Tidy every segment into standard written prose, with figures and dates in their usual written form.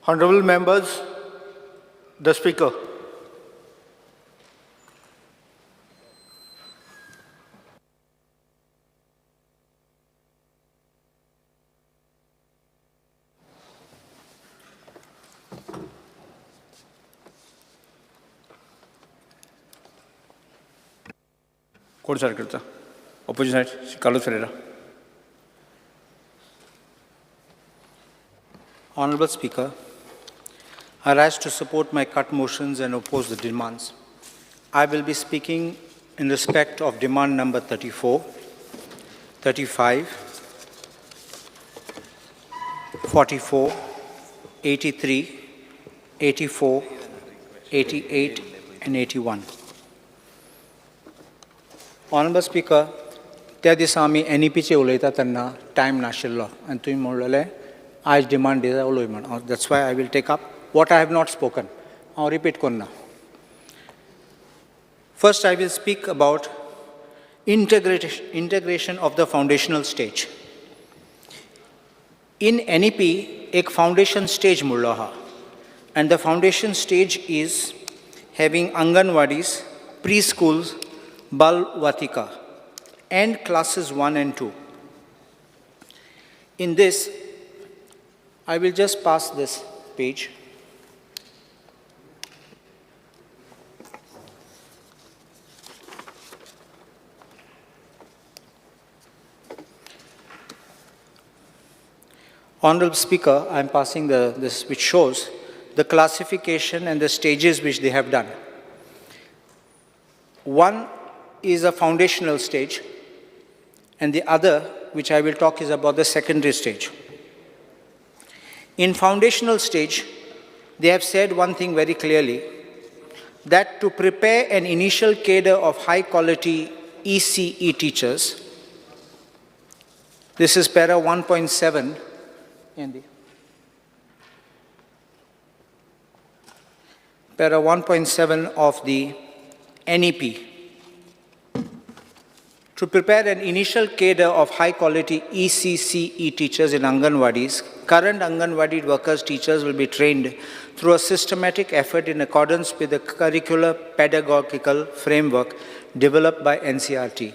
Honorable members, the Speaker. Court Secretary, Opposition Side, Carlos Ferreira. Honorable Speaker, I rise to support my cut motions and oppose the demands. I will be speaking in respect of demand number 34, 35, 44, 83, 84, 88, and 81. Honorable Speaker, त्या दिसा आमी NEPचे उलयता तेन्ना time नाशिल्लो आनी तुवें म्हणलेलें आज demand दिता उलय म्हण. That's why I will take up what I have not spoken. I'll repeat करना. First, I will speak about integration of the foundational stage. In NEP, एक foundation stage मुळ्ळो आहा, and the foundation stage is having Anganwadis, preschools, Bal Vatika, and classes 1 and 2. In this, I will just pass this page. Honorable Speaker, I am passing this which shows the classification and the stages which they have done. One is a foundational stage, and the other, which I will talk, is about the secondary stage. In foundational stage, they have said one thing very clearly, that to prepare an initial cadre of high-quality ECE teachers, this is para 1.7 in the para 1.7 of the NEP. To prepare an initial cadre of high-quality ECCE teachers in Anganwadis, current Anganwadi workers teachers will be trained through a systematic effort in accordance with the curricular pedagogical framework developed by NCERT.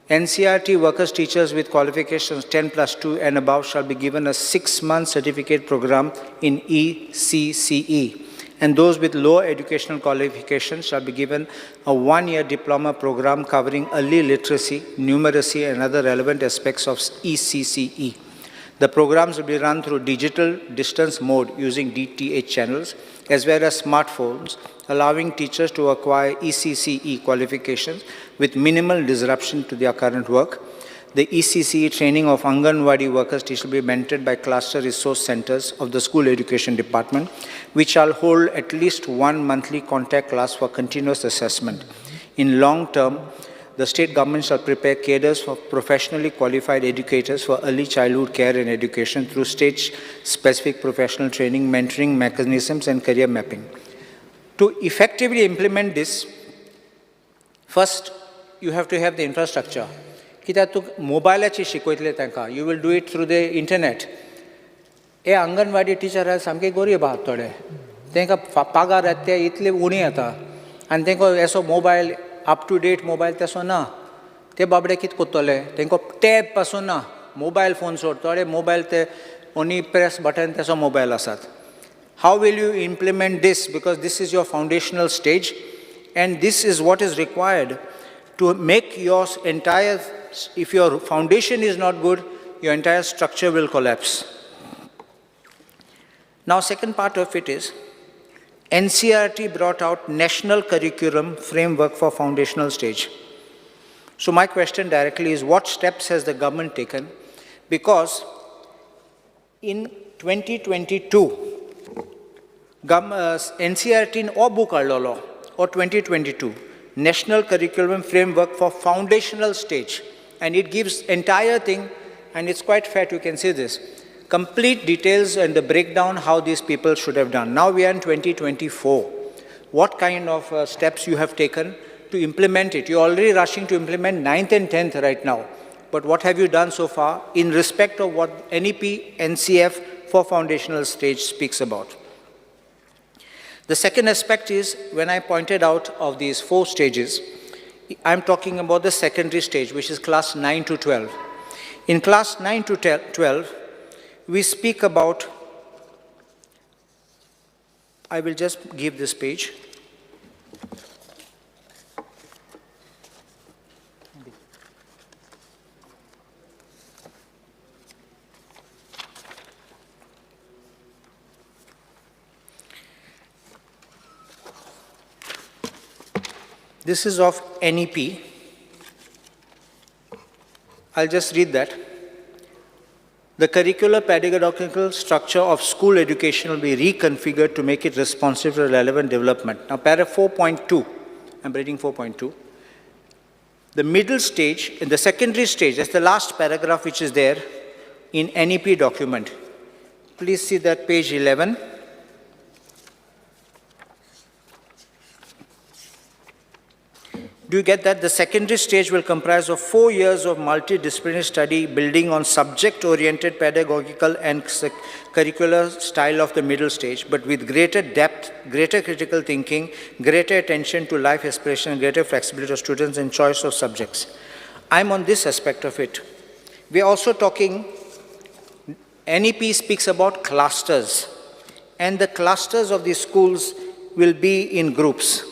NCERT workers teachers with qualifications 10+2 and above shall be given a 6-month certificate program in ECCE. And those with low educational qualifications shall be given a 1-year diploma program covering early literacy, numeracy, and other relevant aspects of ECCE. The programs will be run through digital distance mode using DTH channels, as well as smartphones, allowing teachers to acquire ECCE qualifications with minimal disruption to their current work. The ECCE training of Anganwadi workers will be mentored by cluster resource centers of the School Education Department, which shall hold at least one monthly contact class for continuous assessment. In long term, the state government shall prepare cadres for professionally qualified educators for early childhood care and education through stage-specific professional training, mentoring mechanisms, and career mapping. To effectively implement this, first, you have to have the infrastructure. कित्याक तूं मोबायलाचेर शिकयतले तांकां, you will do it through the internet. हे anganwadi teacher सामके गरीब आहात थोडे, तांकां पगार येता ते इतले उणी येता आनी तांकां असो mobile up to date mobile तसो ना. ते बाबडे कितें कोत्तले, तांकां टॅब पासून ना, मोबायल फोन सोड, थोडे मोबायल ते ओन्ली प्रेस बटन तसो मोबायल आसात. How will you implement this? Because this is your foundational stage, and this is what is required to make your entire, if your foundation is not good, your entire structure will collapse. Now, second part of it is, NCERT brought out National Curriculum Framework for Foundational Stage. So my question directly is, what steps has the government taken? Because in 2022, NCERT or book or 2022, National Curriculum Framework for Foundational Stage, and it gives entire thing, and it's quite fair, you can see this, complete details and the breakdown how these people should have done. Now we are in 2024. What kind of steps you have taken to implement it? You're already rushing to implement 9th and 10th right now, but what have you done so far in respect of what NEP, NCF for foundational stage speaks about? The second aspect is, when I pointed out of these 4 stages, I'm talking about the secondary stage, which is class 9 to 12. In class 9 to 12, we speak about, I will just give this page. This is of NEP. I'll just read that. The curricular pedagogical structure of school education will be reconfigured to make it responsive to relevant development. Now, para 4.2, I'm reading 4.2. The middle stage, in the secondary stage, that's the last paragraph which is there in NEP document. Please see that page 11. Do you get that? The secondary stage will comprise of 4 years of multidisciplinary study building on subject-oriented pedagogical and curricular style of the middle stage, but with greater depth, greater critical thinking, greater attention to life aspiration, greater flexibility of students and choice of subjects. I'm on this aspect of it. We're also talking, NEP speaks about clusters, and the clusters of these schools will be in groups.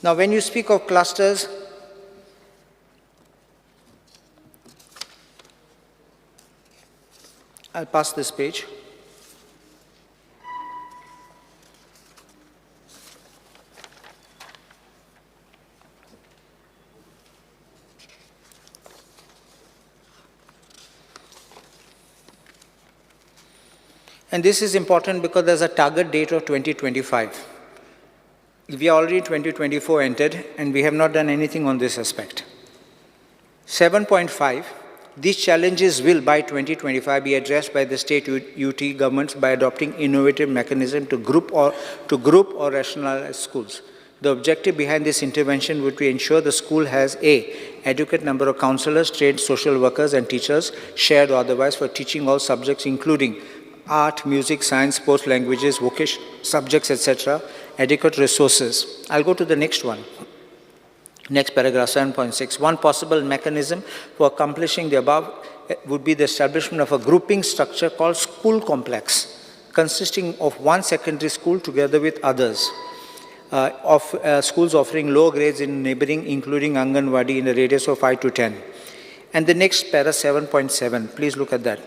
Now, when you speak of clusters, I'll pass this page. And this is important because there's a target date of 2025. We are already 2024 entered, and we have not done anything on this aspect. 7.5, these challenges will by 2025 be addressed by the state UT governments by adopting innovative mechanism to group or rationalize schools. The objective behind this intervention would be to ensure the school has adequate number of counselors, trained social workers and teachers, shared or otherwise, for teaching all subjects including art, music, science, sports, languages, vocation subjects, etc., adequate resources. I'll go to the next one. Next paragraph, 7.6. One possible mechanism for accomplishing the above would be the establishment of a grouping structure called school complex, consisting of one secondary school together with others, schools offering low grades in neighboring, including Anganwadi, in a radius of 5 to 10. And the next para, 7.7, please look at that.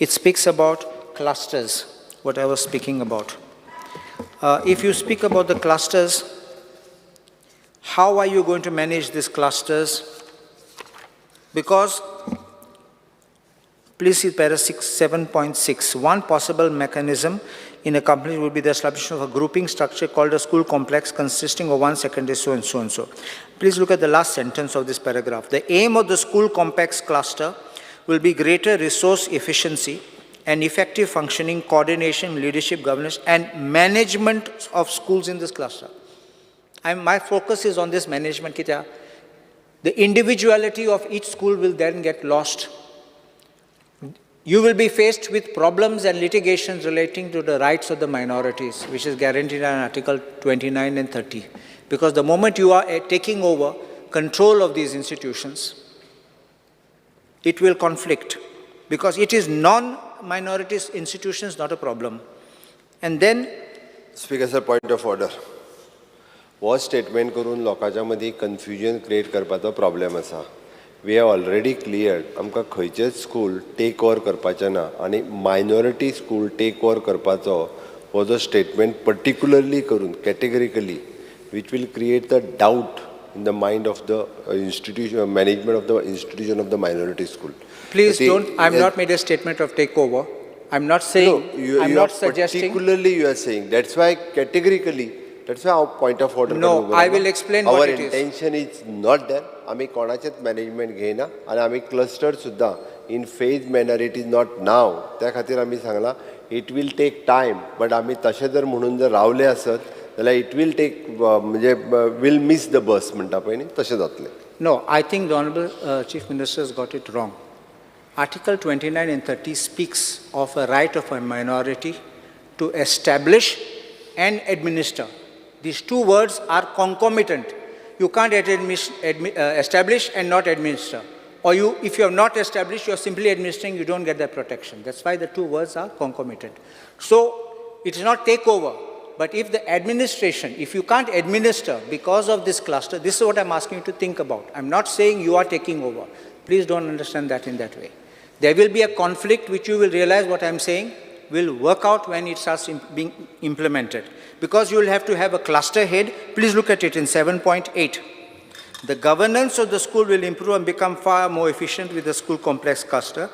It speaks about clusters, what I was speaking about. If you speak about the clusters, how are you going to manage these clusters? Because, please see para 7.6. One possible mechanism in a company would be the establishment of a grouping structure called a school complex consisting of one secondary so and so and so. Please look at the last sentence of this paragraph. The aim of the school complex cluster will be greater resource efficiency and effective functioning, coordination, leadership, governance, and management of schools in this cluster. My focus is on this management. The individuality of each school will then get lost. You will be faced with problems and litigations relating to the rights of the minorities, which is guaranteed in Article 29 and 30. Because the moment you are taking over control of these institutions, it will conflict. Because it is non-minorities institutions, not a problem. And then... Speaker, sir, point of order. वो statement करून लोकांच्या मदीं confusion create करपाचो problem आसा. We have already cleared आमकां खंयचेच school take over करपाचें ना आनी मायनॉरिटी स्कूल टेक ओवर करपाचो हो जो स्टेटमेंट पर्टिक्युलरली करून categorically which will create the doubt in the mind of the institution, management of the institution of the minority school. Please don't, I'm not made a statement of takeover. I'm not saying, no, I'm not suggesting. Particularly you are saying, that's why categorically, that's why our point of order. No, I will explain what it is. Our intention is not there. आम्ही कोणाचेच management घेयना आणि आम्ही cluster सुद्धा in phased manner, it is not now. त्या खातीर आम्ही Sangla, it will take time, but आम्ही तशें जर म्हणून जर रावले असत, जाल्यार it will take, म्हणजे will miss the bus म्हणटा पळय न्ही, तशें जातलें. No, I think the Honorable Chief Minister has got it wrong. Article 29 and 30 speaks of a right of a minority to establish and administer. These two words are concomitant. You can't establish and not administer. Or if you have not established, you are simply administering, you don't get that protection. That's why the two words are concomitant. So it is not takeover, but if the administration, if you can't administer because of this cluster, this is what I'm asking you to think about. I'm not saying you are taking over. Please don't understand that in that way. There will be a conflict which you will realize what I'm saying will work out when it starts being implemented. Because you will have to have a cluster head. Please look at it in 7.8. The governance of the school will improve and become far more efficient with the school complex cluster.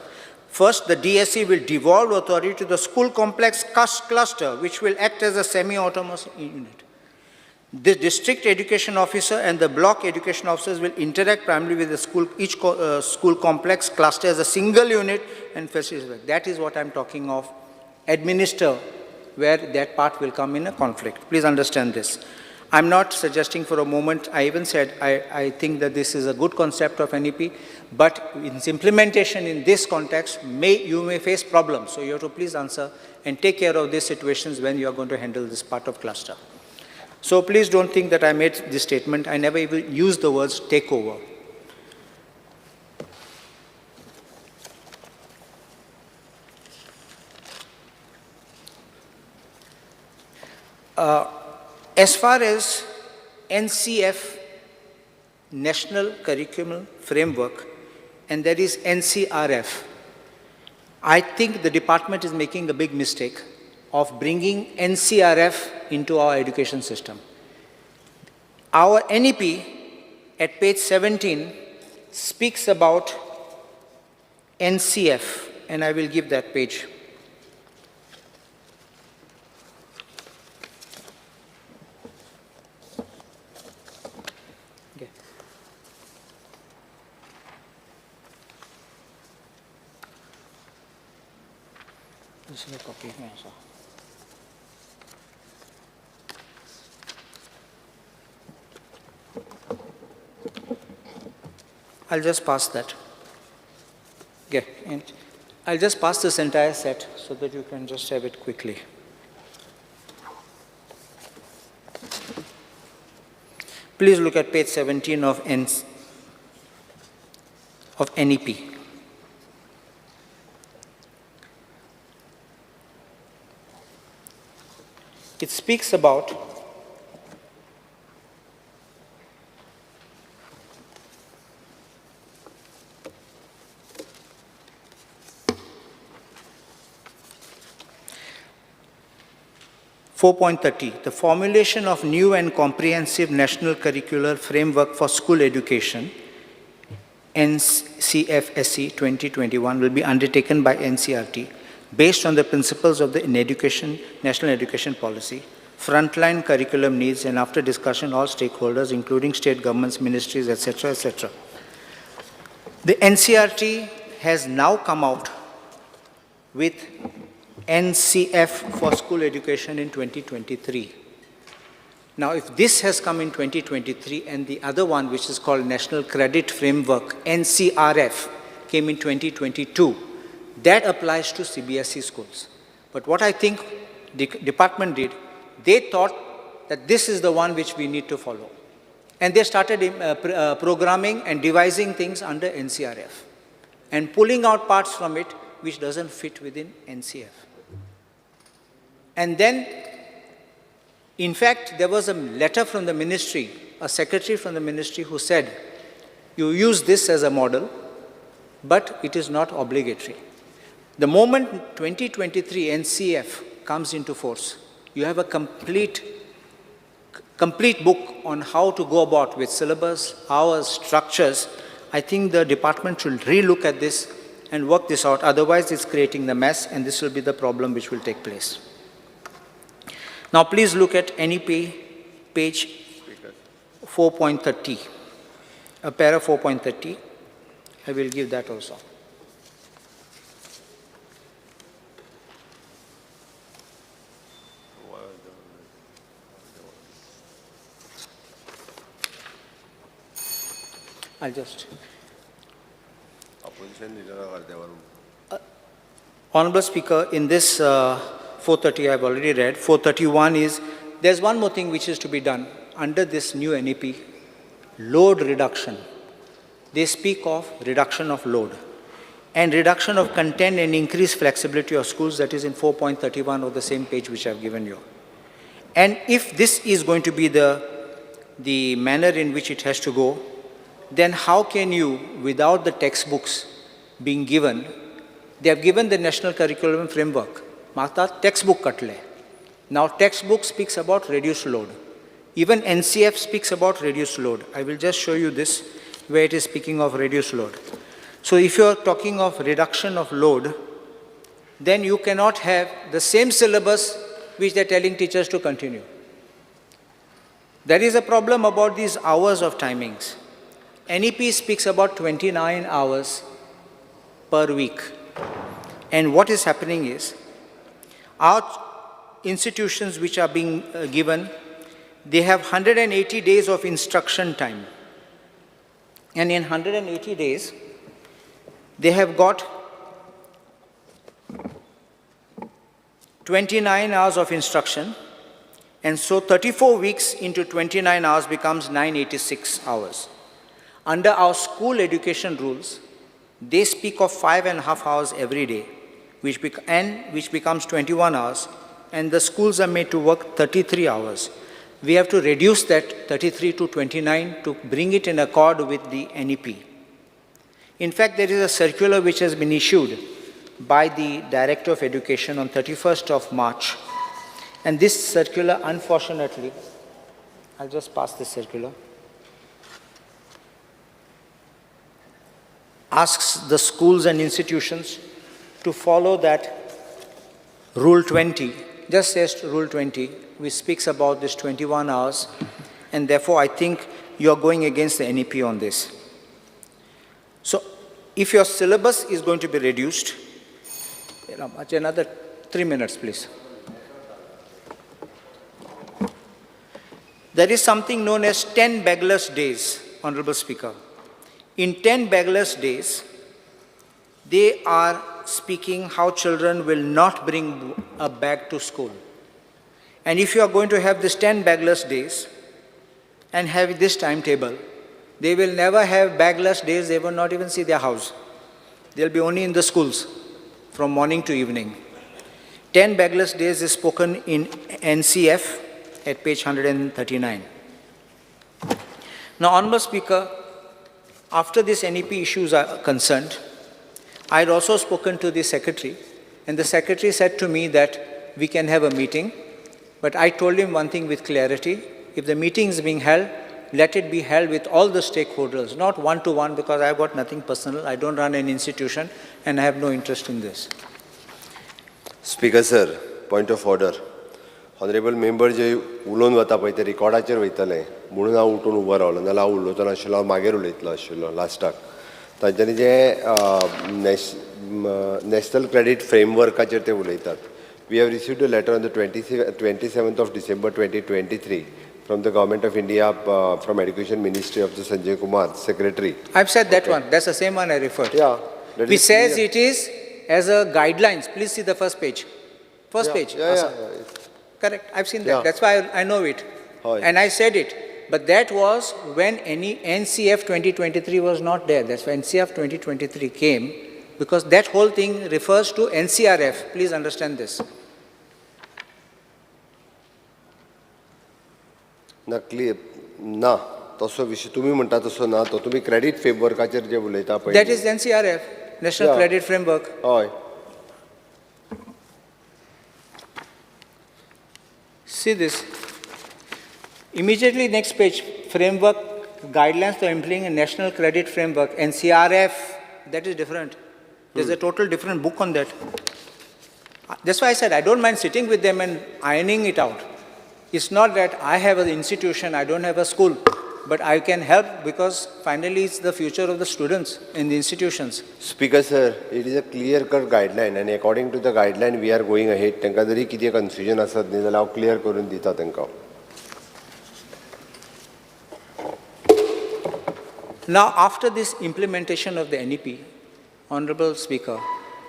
First, the DSE will devolve authority to the school complex cluster, which will act as a semi-autonomous unit. The district education officer and the block education officers will interact primarily with the school, each school complex cluster as a single unit and facilitate. That is what I'm talking of. Administer, where that part will come in a conflict. Please understand this. I'm not suggesting for a moment, I even said I think that this is a good concept of NEP, but in its implementation in this context, you may face problems. So you have to please answer and take care of these situations when you are going to handle this part of cluster. So please don't think that I made this statement. I never even used the words takeover. As far as NCF, National Curriculum Framework, and there is NCRF, I think the department is making a big mistake of bringing NCRF into our education system. Our NEP at page 17 speaks about NCF, and I will give that page. This is a copy. I'll just pass that. Okay. And I'll just pass this entire set so that you can just have it quickly. Please look at page 17 of NEP. It speaks about the formulation of new and comprehensive national curricular framework for school education, NCFSE 2021, will be undertaken by NCERT based on the principles of the National Education Policy, frontline curriculum needs, and after discussion all stakeholders, including state governments, ministries, etc., etc. The NCERT has now come out with NCF for school education in 2023. Now, if this has come in 2023 and the other one, which is called National Credit Framework, NCRF, came in 2022, that applies to CBSE schools. But what I think the department did, they thought that this is the one which we need to follow. And they started programming and devising things under NCRF and pulling out parts from it which doesn't fit within NCF. And then, in fact, there was a letter from the ministry, a secretary from the ministry who said, you use this as a model, but it is not obligatory. The moment 2023 NCF comes into force, you have a complete book on how to go about with syllabus, hours, structures. I think the department should relook at this and work this out. Otherwise, it's creating the mess, and this will be the problem which will take place. Now, please look at NEP page 4.30, para 4.30. I will give that also. I'll just. Opposition leader. Honorable Speaker, in this 430 I've already read. 431 is, there's one more thing which is to be done. Under this new NEP, load reduction. They speak of reduction of load and reduction of content and increased flexibility of schools, that is in 4.31 of the same page which I've given you. And if this is going to be the manner in which it has to go, then how can you, without the textbooks being given, they have given the National Curriculum Framework, Mata textbook katle. Now textbook speaks about reduced load. Even NCF speaks about reduced load. I will just show you this, where it is speaking of reduced load. So if you are talking of reduction of load, then you cannot have the same syllabus which they are telling teachers to continue. There is a problem about these hours of timings. NEP speaks about 29 hours per week. And what is happening is, our institutions which are being given, they have 180 days of instruction time. And in 180 days, they have got 29 hours of instruction, and so 34 weeks into 29 hours becomes 986 hours. Under our school education rules, they speak of 5.5 hours every day, which becomes 21 hours, and the schools are made to work 33 hours. We have to reduce that 33 to 29 to bring it in accord with the NEP. In fact, there is a circular which has been issued by the Director of Education on 31st of March. And this circular, unfortunately, I'll just pass this circular, asks the schools and institutions to follow that Rule 20, just says Rule 20, which speaks about this 21 hours, and therefore I think you are going against the NEP on this. So, if your syllabus is going to be reduced, another 3 minutes, please. There is something known as 10 begless days, Honorable Speaker. In 10 begless days, they are speaking how children will not bring a bag to school. And if you are going to have this 10 bagless days and have this timetable, they will never have bagless days, they will not even see their house. They'll be only in the schools from morning to evening. 10 bagless days is spoken in NCF at page 139. Now, Honorable Speaker, after these NEP issues are concerned, I had also spoken to the Secretary, and the Secretary said to me that we can have a meeting, but I told him one thing with clarity: if the meeting is being held, let it be held with all the stakeholders, not one-to-one, because I've got nothing personal. I don't run an institution, and I have no interest in this. Speaker sir, point of order. Honorable member जे उलोवन वता पळय ते रिकॉर्डाचेर वयतले म्हणून हांव उठून उबो रावलो, नाल्यार हांव उलोवचो नाशिल्लो, हांव मागीर उलयतलो आशिल्लो लास्टाक. तांच्यांनी जे नॅशनल क्रेडीट फ्रेमवर्काचेर ते उलयतात. We have received a letter on the 27th of December 2023 from the Government of India, from Education Ministry of the Sanjay Kumar, Secretary. I've said that one. That's the same one I referred. Yeah. Which says it is as a guidelines. Please see the first page. First page. Yeah. Correct. I've seen that. Yeah. That's why I know it. Hi. And I said it. But that was when any NCF 2023 was not there. That's when NCF 2023 came, because that whole thing refers to NCRF. Please understand this. ना clear ना तसो विषय तुम्ही म्हणटा तसो ना तो तुम्ही क्रेडीट फ्रेमवर्काचेर जे उलयता पळय That is NCRF, National Yeah. Credit Framework. हय. See this. Immediately next page, framework guidelines for implementing a national credit framework, NCRF. That is different. There's a total different book on that. That's why I said I don't mind sitting with them and ironing it out. It's not that I have an institution, I don't have a school, but I can help because finally it's the future of the students in the institutions. Speaker sir, it is a clear-cut guideline, and according to the guideline we are going ahead. तांकां जरी कितें confusion आसत न्ही जाल्यार हांव clear करून दिता तांकां. Now, after this implementation of the NEP, Honorable Speaker,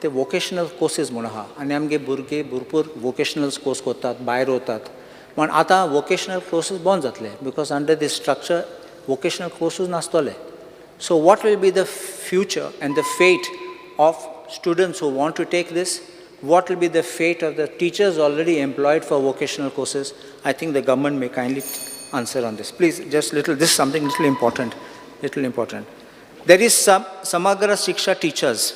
ते वोकेशनल कोर्सीस म्हूण आहा आनी आमगे भुरगे भरपूर वोकेशनल कोर्स करतात भायर वतात पण आतां वोकेशनल कोर्सीस बंद जातले because under this structure vocational कोर्सूच नासतले so what will be the future and the fate of students who want to take this? What will be the fate of the teachers already employed for vocational courses? I think the government may kindly answer on this. Please, just little, this is something little important. There is Samagra Shiksha Teachers.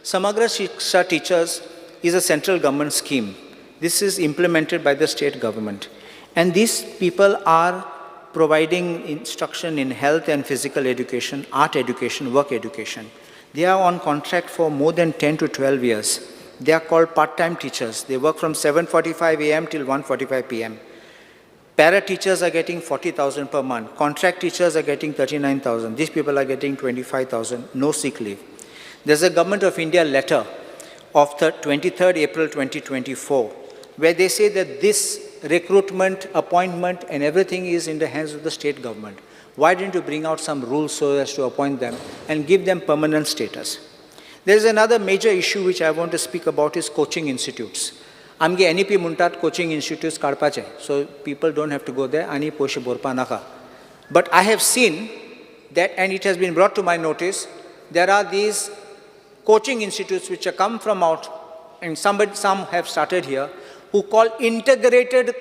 Samagra Shiksha Teachers is a central government scheme. This is implemented by the state government. And these people are providing instruction in health and physical education, art education, work education. They are on contract for more than 10 to 12 years. They are called part-time teachers. They work from 7:45 a.m. till 1:45 p.m. Para teachers are getting 40,000 per month. Contract teachers are getting 39,000. These people are getting 25,000, no sick leave. There's a Government of India letter of 23rd April 2024, where they say that this recruitment, appointment, and everything is in the hands of the state government. Why didn't you bring out some rules so as to appoint them and give them permanent status? There is another major issue which I want to speak about is coaching institutes. Amge NEP muntat coaching institutes kadpache, so people don't have to go there ani poishe borpa naka. But I have seen that, and it has been brought to my notice, there are these coaching institutes which have come from out, and some have started here, who call integrated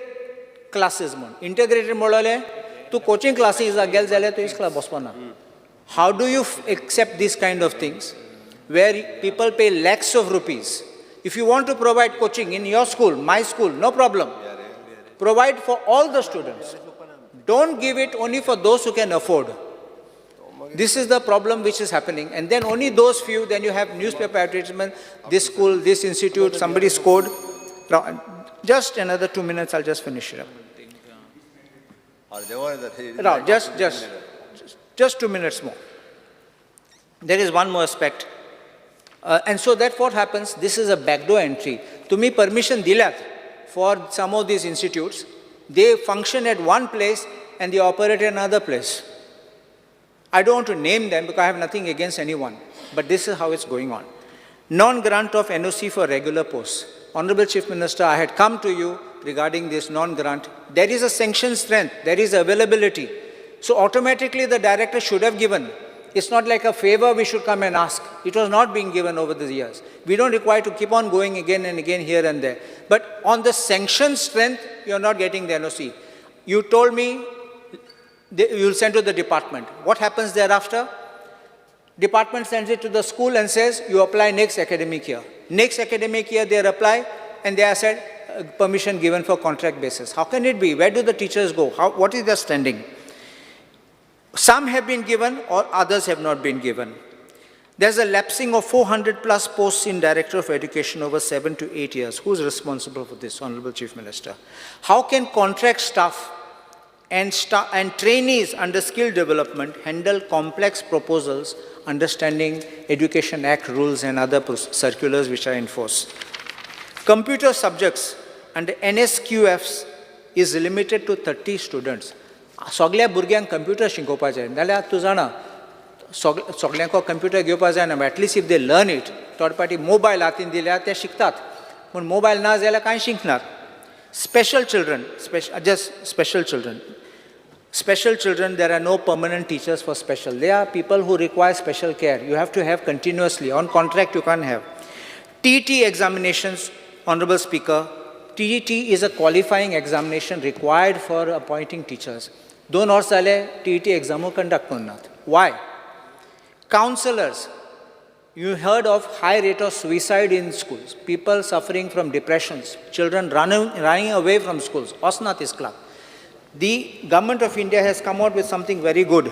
classes. Integrated model to coaching classes are gel zale to iskla bospana. How do you accept these kind of things where people pay lakhs of rupees? If you want to provide coaching in your school, my school, no problem. Provide for all the students. Don't give it only for those who can afford. This is the problem which is happening. And then only those few, then you have newspaper advertisement, this school, this institute, somebody scored. Just another 2 minutes, I'll just finish it up. No, just 2 minutes more. There is one more aspect. And so that what happens, this is a backdoor entry. To me, permission dilat for some of these institutes. They function at one place and they operate at another place. I don't want to name them because I have nothing against anyone. But this is how it's going on. Non-grant of NOC for regular posts. Honorable Chief Minister, I had come to you regarding this non-grant. There is a sanction strength, there is availability. So automatically the director should have given. It's not like a favor we should come and ask. It was not being given over the years. We don't require to keep on going again and again here and there. But on the sanction strength, you're not getting the NOC. You told me you'll send to the department. What happens thereafter? Department sends it to the school and says, you apply next academic year. Next academic year they apply and they are said, permission given for contract basis. How can it be? Where do the teachers go? What is their standing? Some have been given or others have not been given. There's a lapsing of 400 plus posts in Director of Education over 7 to 8 years. Who's responsible for this, Honorable Chief Minister? How can contract staff and trainees under skill development handle complex proposals, understanding Education Act rules and other circulars which are in force? Computer subjects under NSQFs is limited to 30 students. सगळ्या भुरग्यांक computer शिकोवपाचें नाल्यार तूं जाणा सगळ्यांको computer घेवपा जायना at least if they learn it third party mobile हातीन दिल्यार ते शिकतात पूण मोबायल ना जाल्यार कांय शिकनात special children there are no permanent teachers for special. They are people who require special care. You have to have continuously. On contract you can't have. TET examinations, Honorable Speaker, TET is a qualifying examination required for appointing teachers. 2 वर्ष जाले TET exam conduct करनात. Why? Counselors, you heard of high rate of suicide in schools. People suffering from depressions, children running away from schools. Osnat is club. The Government of India has come out with something very good,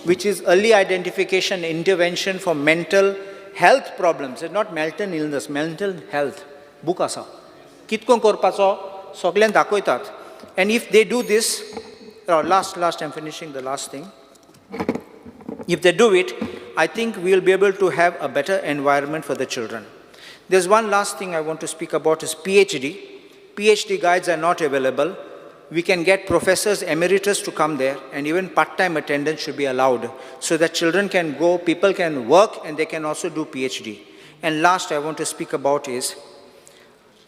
which is early identification, intervention for mental health problems. It's not mental illness, mental health. Book asa. Kitko korpacho soglen dakoitat. And if they do this, last, I'm finishing the last thing. If they do it, I think we'll be able to have a better environment for the children. There's one last thing I want to speak about is PhD. PhD guides are not available. We can get professors emeritus to come there, and even part-time attendance should be allowed so that children can go, people can work, and they can also do PhD. And last I want to speak about is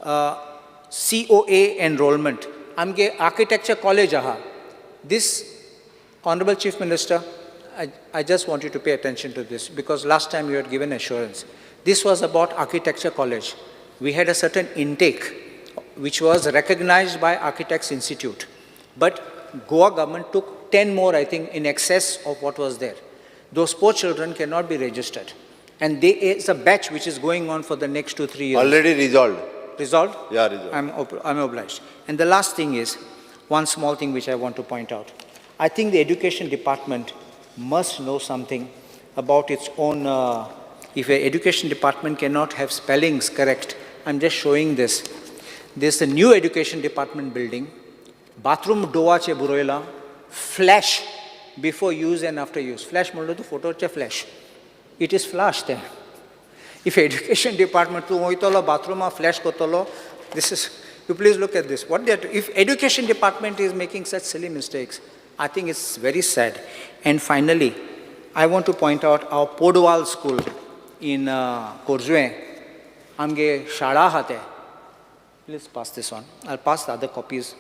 COA enrollment. Amge architecture college aha. This, Honorable Chief Minister, I just want you to pay attention to this because last time you had given assurance. This was about architecture college. We had a certain intake which was recognized by Architects Institute. But Goa government took 10 more, I think, in excess of what was there. Those poor children cannot be registered. And it's a batch which is going on for the next 2-3 years. Already resolved. Resolved? Yeah, resolved. I'm obliged. And the last thing is, one small thing which I want to point out. I think the education department must know something about its own, if an education department cannot have spellings correct, I'm just showing this. There's a new education department building, bathroom doa che buroila, flash before use and after use. Flash moldo to photo che flash. It is flash there. If education department to moitolo bathroom flash kotolo, this is, you please look at this. What if education department is making such silly mistakes, I think it's very sad. And finally, I want to point out our Podwal school in Korzue, amge shada hate. Please pass this on. I'll pass the other copies.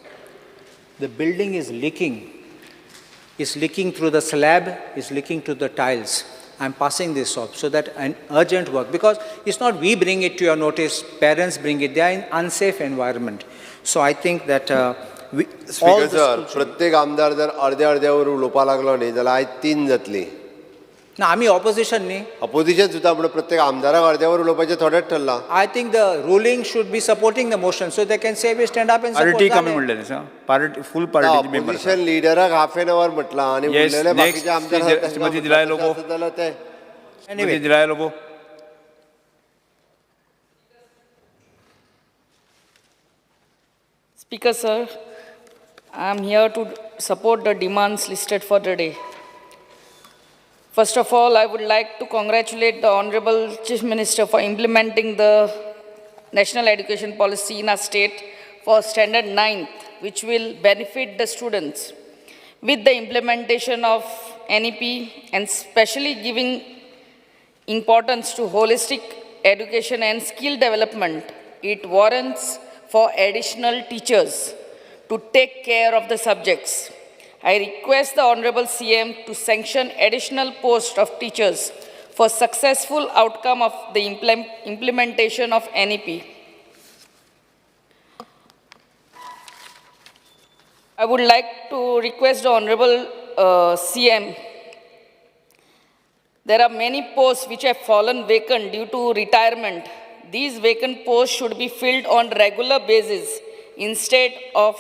The building is leaking. It's leaking through the slab, it's leaking to the tiles. I'm passing this off so that an urgent work, because it's not we bring it to your notice, parents bring it, they are in unsafe environment. So I think that Speaker sir, प्रत्येक आमदार जर अर्द्यावर उलोवपाक लागलो न्ही जाल्यार आयज 3 जातली. ना आमी ऑपोजिशन न्ही. अपोजिशन सुद्दां म्हणून प्रत्येक आमदाराक अर्द्यावर उलोवपाचें थोडेंच ठरलां. I think the ruling should be supporting the motion so they can say we stand up and support. Party कमी म्हणलें न्ही sir. Full party member. Opposition लिडराक हाफ एन आवर म्हटलां आणि उरलेले बाकीचे आमदार श्रीमती दिलाय लोबो. श्रीमती दिलाय Lobo. Speaker sir, I am here to support the demands listed for the day. First of all, I would like to congratulate the Honorable Chief Minister for implementing the National Education Policy in our state for Standard 9th, which will benefit the students. With the implementation of NEP and especially giving importance to holistic education and skill development, it warrants for additional teachers to take care of the subjects. I request the Honorable CM to sanction additional posts of teachers for successful outcome of the implementation of NEP. I would like to request the Honorable CM. There are many posts which have fallen vacant due to retirement. These vacant posts should be filled on regular basis instead of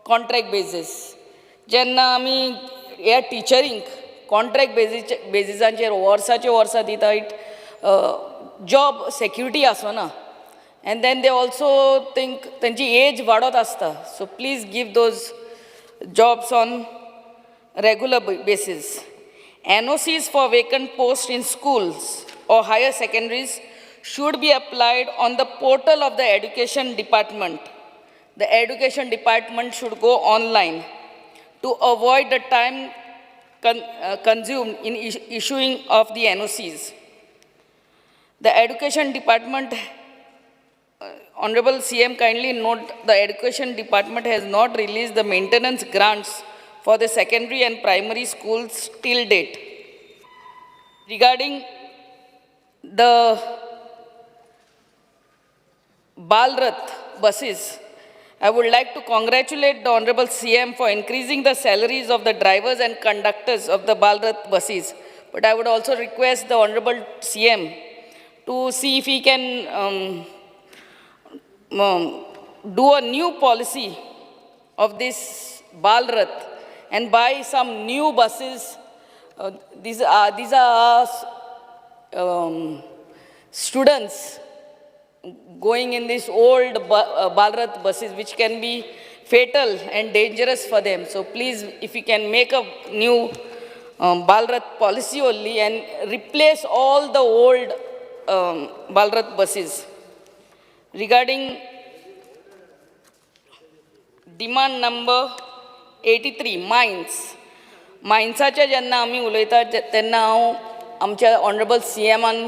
contract basis. जेन्ना आमी ह्या टिचरींक contract बेजिसांचेर वर्सा दिता it job security आसना and then they also think तेंची age वाडत आसता so please give those jobs on regular basis. NOCs for vacant posts in schools or higher secondaries should be applied on the portal of the Education Department. The Education Department should go online to avoid the time consumed in issuing of the NOCs. The Education Department, Honorable CM, kindly note the Education Department has not released the maintenance grants for the secondary and primary schools till date. Regarding the Balrath buses, I would like to congratulate the Honorable CM for increasing the salaries of the drivers and conductors of the Balrath buses. But I would also request the Honorable CM to see if he can do a new policy of this Balrath and buy some new buses. These are students going in these old Balrath buses, which can be fatal and dangerous for them. So please, if you can make a new Balrath policy only and replace all the old Balrath buses. Regarding demand number 83, mines. Minesaचे जेन्ना आमी उलयता तेन्ना हांव आमच्या honourable CMन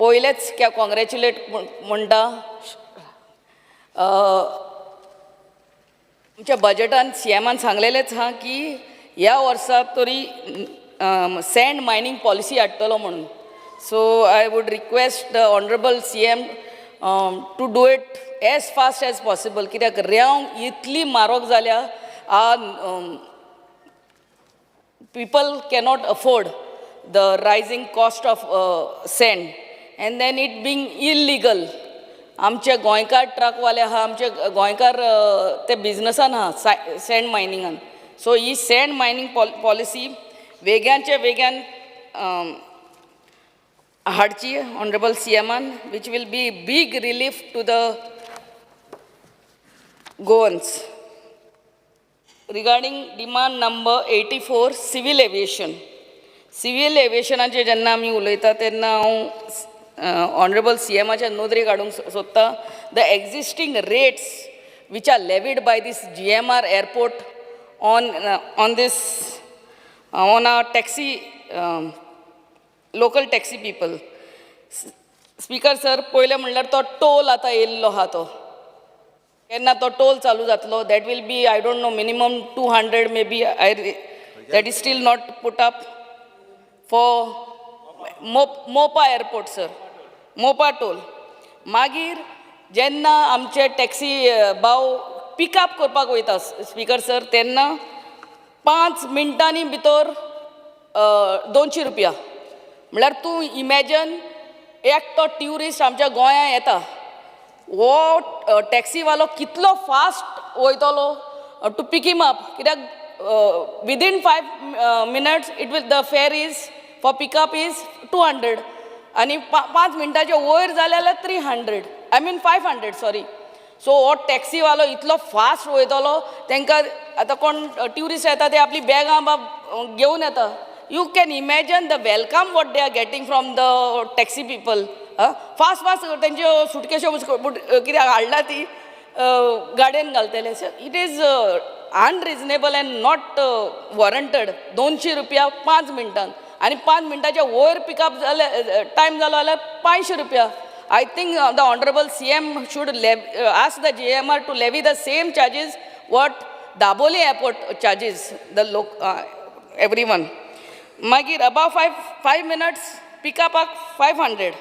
पयलेच congratulate म्हणटा आमच्या बजेटान CMान सांगलेलेच हा की ह्या वर्सा तरी सँड मायनिंग पॉलिसी हाडटलो म्हणून. So I would request the honourable CM to do it as fast as possible, कित्याक रेंव इतली म्हारग जाल्या people cannot afford the rising cost of sand, and then it being illegal. आमचे गोंयकार ट्रकवाले आहा, आमचे गोंयकार ते बिजनसान आहा सँड मायनिंगान. सो ही सँड मायनिंग पॉलिसी वेग्यांचे वेग्यान हाडची ऑनरेबल CMान, which will be big relief to the Goans. Regarding demand number 84, civil aviation. Civil aviationाचे जेन्ना आमी उलयता तेन्ना हांव ऑनरेबल CMाच्या नोदरेक हाडूंक सोदता. The existing rates which are levied by this GMR airport on this on our taxi local taxi people. Speaker sir, पयले म्हणल्यार तो टोल आतां येयल्लो आहा तो. केन्ना तो टोल चालू जातलो? That will be I don't know minimum 200 may be. That is still not put up for Mopa airport sir. Mopa toll. मागीर जेन्ना आमचे टॅक्सी भाव पिकअप करपाक वयता स्पीकर सर, तेन्ना 5 मिनटांनी भितर 200 रुपया. म्हळ्यार तूं इमॅजन एकटो ट्युरिस्ट आमच्या गोंयांत येता, वो टॅक्सीवालो कितलो फास्ट वयतलो टू पिक हिम अप, कित्याक within 5 minutes it will the fare is for pickup is 200 आनी 5 मिनटाचे वयर जाल्यार 300, आय मीन 500 सॉरी. सो हो टॅक्सीवालो इतलो फास्ट वयतलो, तांकां आतां कोण ट्युरिस्ट येता ते आपली बॅगां घेवन येता. You can imagine the welcome what they are getting from the taxi people. Fast fast तेंच्यो सुटकेश्यो कित्याक हाडला ती गाडयेन घालतले. So it is unreasonable and not warranted. 200 रुपया 5 मिनटान, आनी 5 मिनटाच्या वयर पिकअप जाले टायम जालो जाल्यार 500 रुपया. I think the Honorable CM should ask the GMR to levy the same charges what Daboli Airport charges the everyone. Magir above 5 minutes pickupak 500.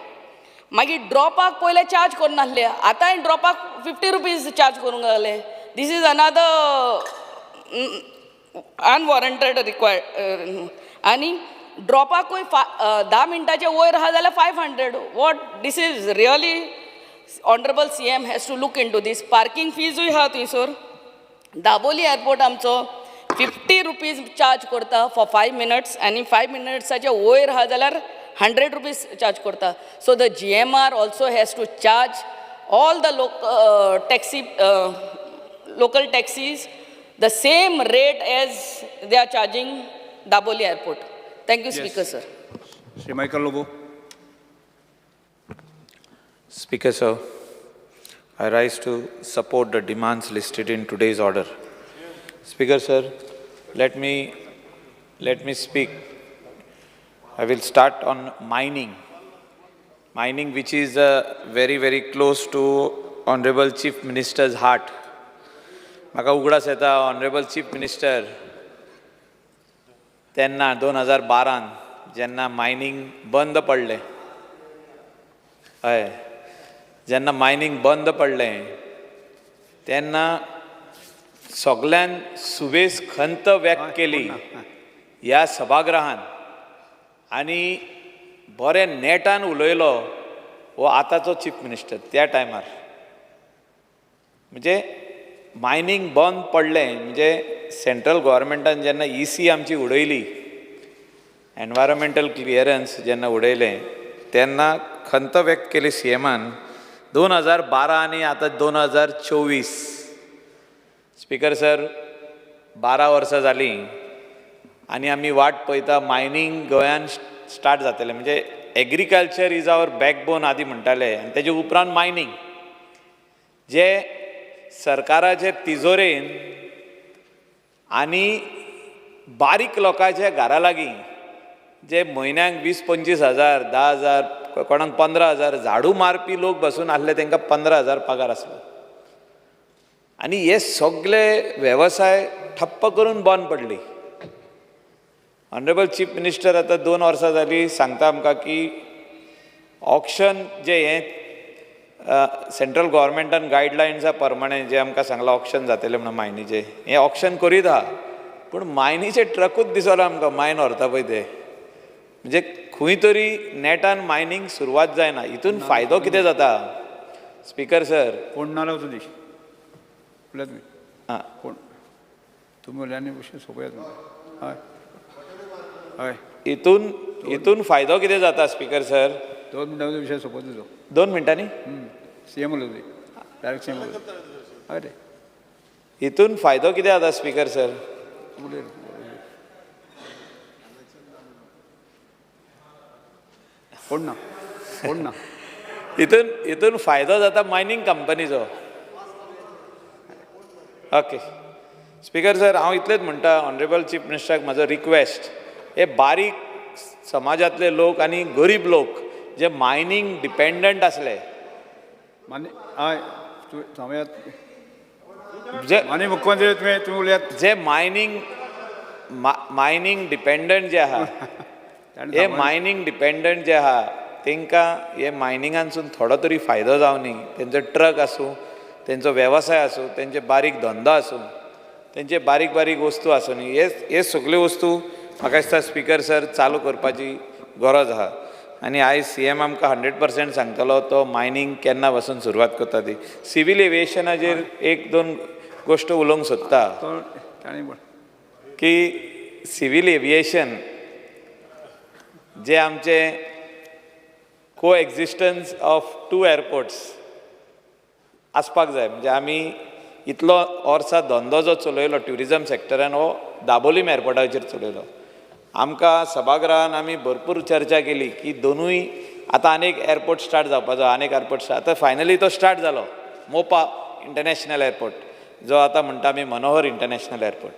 Magir dropak पहिले charge करून नासले, आता dropak 50 rupees charge करून लागले. This is another unwarranted required. आणि ड्रॉपाकूय 10 मिनटाचे वयर आहा जाल्यार 500. What this is really honourable CM has to look into this. Parking फीजूय आहा थंयसर. दाबोली एअरपोर्ट आमचो 50 रुपीज चार्ज करता फॉर 5 मिनट्स, आनी 5 मिनट्साचे वयर आहा जाल्यार 100 रुपीज चार्ज करता. So the GMR also has to charge all the local taxis the same rate as they are charging Daboli Airport. Thank you, Speaker, sir. Shri Michael Lobo. Speaker, sir, I rise to support the demands listed in today's order. Speaker, sir, let me speak. I will start on mining. Mining, which is very, very close to Honorable Chief Minister's heart. Maka ugadas yeta, Honorable Chief Minister, तेन्ना 2012 जेन्ना mining बंद पडलें, हय जेन्ना mining बंद पडलें तेन्ना सगळ्यान सुबेज खंत व्यक्त केली ह्या सभागृहान, आनी बरें नेटान उलयलो हो आतांचो चीफ मिनिस्टर त्या टायमार. म्हणजे मायनिंग बंद पडलें म्हणजे सेंट्रल गव्हर्मेंटान जेन्ना EC आमची उडयली, एनवायरमेंटल क्लियरन्स जेन्ना उडयलें तेन्ना खंत व्यक्त केली CMान 2012 आनी आतां 2024. स्पीकर सर, 12 वर्सां जालीं आनी आमी वाट पळयता मायनिंग गोंयान स्टार्ट जातलें. म्हणजे एग्रीकल्चर इज आवर बॅकबोन आदी म्हणटाले, आनी तेजे उपरांत मायनिंग जे सरकाराचे तिजोरेन आनी बारीक लोकांच्या घरा लागीं जे म्हयन्याक 20-25 हजार 10,000 कोणाक 15,000 झाडू मारपी लोक बसून आसले तांकां 15,000 पगार आसलो आनी हे सगळे वेवसाय ठप्प करून बंद पडली. ऑनरेबल चीफ मिनिस्टर आतां 2 वर्सां जालीं सांगता आमकां की ऑक्शन जे हें सेंट्रल गव्हर्मेंटान गायडलायन्सा प्रमाणे जे आमकां सांगलां ऑक्शन जातलें म्हणून मायनीचें हें ऑक्शन करीत आहा पूण मायनीचे ट्रकूच दिसना आमकां मायन व्हरता पळय ते म्हणजे खंय तरी नेटान मायनींग सुरवात जायना. हितून फायदो कितें जाता स्पिकर सर? कोण नाल्यार वचूं दी उलया तुमी आं कोण तुमी उलया आनी विशय सोंपया तुमी. हय हय हितून फायदो कितें जाता स्पिकर सर? 2 मिनटां विशय सोंपोव तुजो 2 मिनटांनी सीएम उलय दी डायरेक्ट सीएम उलय हय रे हितून फायदो कितें जाता स्पिकर सर? उलय कोण ना हितून फायदो जाता मायनींग कंपनीचो. ओके स्पिकर सर हांव इतलेंच म्हणटा ऑनरेबल चीफ मिनिस्टराक म्हाजो रिक्वेस्ट हे बारीक समाजांतले लोक आनी गरीब लोक जे मायनींग डिपेंडंट आसले मान्य हय सांगयात जे माननीय मुख्यमंत्री तुमी उलयात जे मायनींग डिपेंडंट जे आहा हे मायनींग डिपेंडंट जे आहा तांकां हे मायनिंगांसून थोडो तरी फायदो जावं न्ही. तेंचो ट्रक आसूं तेंचो वेवसाय आसूं तेंचे बारीक धंदो आसूं तेंचे बारीक बारीक वस्तू आसूं न्ही हे सगल्यो वस्तू म्हाका दिसता स्पिकर सर चालू करपाची गरज आहा. आनी आयज सीएम आमकां 100% सांगतलो तो मायनींग केन्ना पासून सुरवात करता ती. सिवील एविएशनाचेर 1-2 गोश्ट उलोवंक सोदता की सिवील एविएशन जे आमचे को एक्झिस्टन्स ऑफ 2 एअरपोर्ट्स आसपाक जाय. म्हणजे आमी इतलो वर्सां धंदो जो चलयलो ट्युरिजम सेक्टरान हो दाबोलीम एअरपोर्टाचेर चलयलो. आमकां सभागृहान आमी भरपूर चर्चा केली की दोनूय आतां आनीक एअरपोर्ट स्टार्ट जावपाचो आनीक एअरपोर्ट स्टार्ट आतां फायनली तो स्टार्ट जालो मोपा इंटरनॅशनल एअरपोर्ट जो आतां म्हणटा आमी मनोहर इंटरनॅशनल एअरपोर्ट.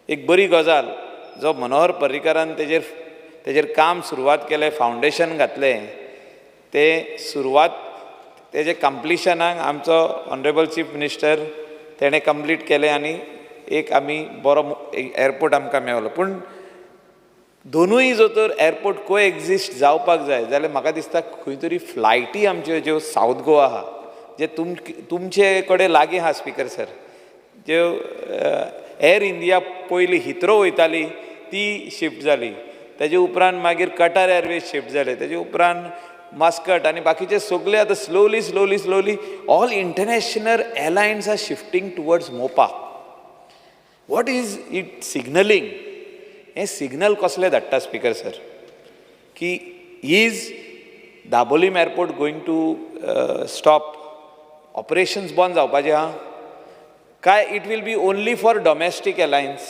एक बरी गजाल जो मनोहर पर्रीकारान तेजेर काम सुरवात केलें फावंडेशन घातलें ते सुरवात तेजे कंप्लिशनाक आमचो ऑनरेबल चीफ मिनिस्टर तेणें कंप्लीट केलें आनी एक आमी बरो एअरपोर्ट आमकां मेळलो. पूण दोनूय जर तर एअरपोर्ट को एक्झिस्ट जावपाक जाय जाल्यार म्हाका दिसता खंय तरी फ्लायटी आमच्यो ज्यो सावथ गोवा आहा जे तुमचे कडेन लागीं आहा स्पिकर सर ज्यो एअर इंडिया पयलीं हिथ्रो वयताली ती शिफ्ट जाली तेजे उपरांत मागीर कटार एअरवेज शिफ्ट जाले तेजे उपरांत मास्कट आनी बाकीचे सगळे आतां slowly all international airlines are shifting towards Mopa. What is it signalling? हें सिग्नल कसलें धाडटा स्पिकर सर की is Dabolim airport going to stop operations बंद जावपाचे आहा काय it will be only for domestic airlines?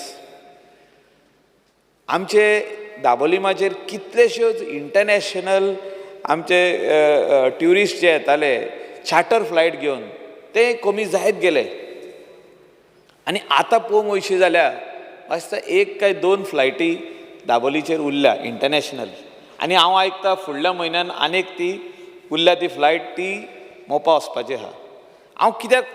आमचे दाबोलीमाचेर कितलेश्योच इंटरनॅशनल आमचे ट्युरिस्ट जे येताले चार्टर फ्लायट घेवन ते कमी जायत गेले आनी आतां पळोवंक वयशी जाल्यार आसता 1 काय 2 फ्लायटी दाबोलीचेर उरल्या इंटरनॅशनल आनी हांव आयकता फुडल्या म्हयन्यान आनीक ती उरल्या ती फ्लायट ती मोपा वचपाची आहा. हांव कित्याक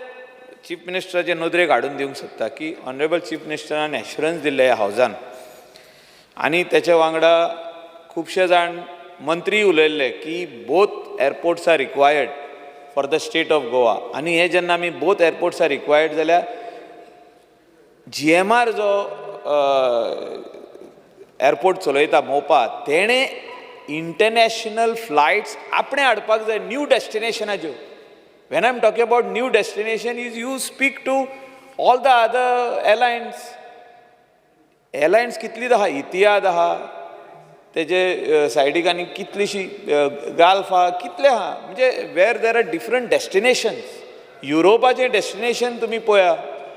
चीफ मिनिस्टराचे नदरेक हाडून दिवंक सोदता की ऑनरेबल चीफ मिनिस्टरान एश्युरन्स दिल्ले ह्या हावजान आनी तेच्या वांगडा खुबशे जाण मंत्री उलयल्ले की both airports are required for the state of Goa आनी हे जेन्ना आमी बोथ एअरपोर्ट्स आर रिक्वायर्ड जाल्यार GMR जो एअरपोर्ट चलयता मोपा तेणें इंटरनॅशनल फ्लायट्स आपणे हाडपाक जाय न्यू डेस्टिनेशनाच्यो. When I am talking about new destination is you speak to all the other airlines कितलीच आहा इतिहाद आहा तेजे सायडीक आनी कितलीशी गाल्फ आहा कितले आहा म्हणजे where there are different destinations. युरोपाचें डेस्टिनेशन तुमी पळया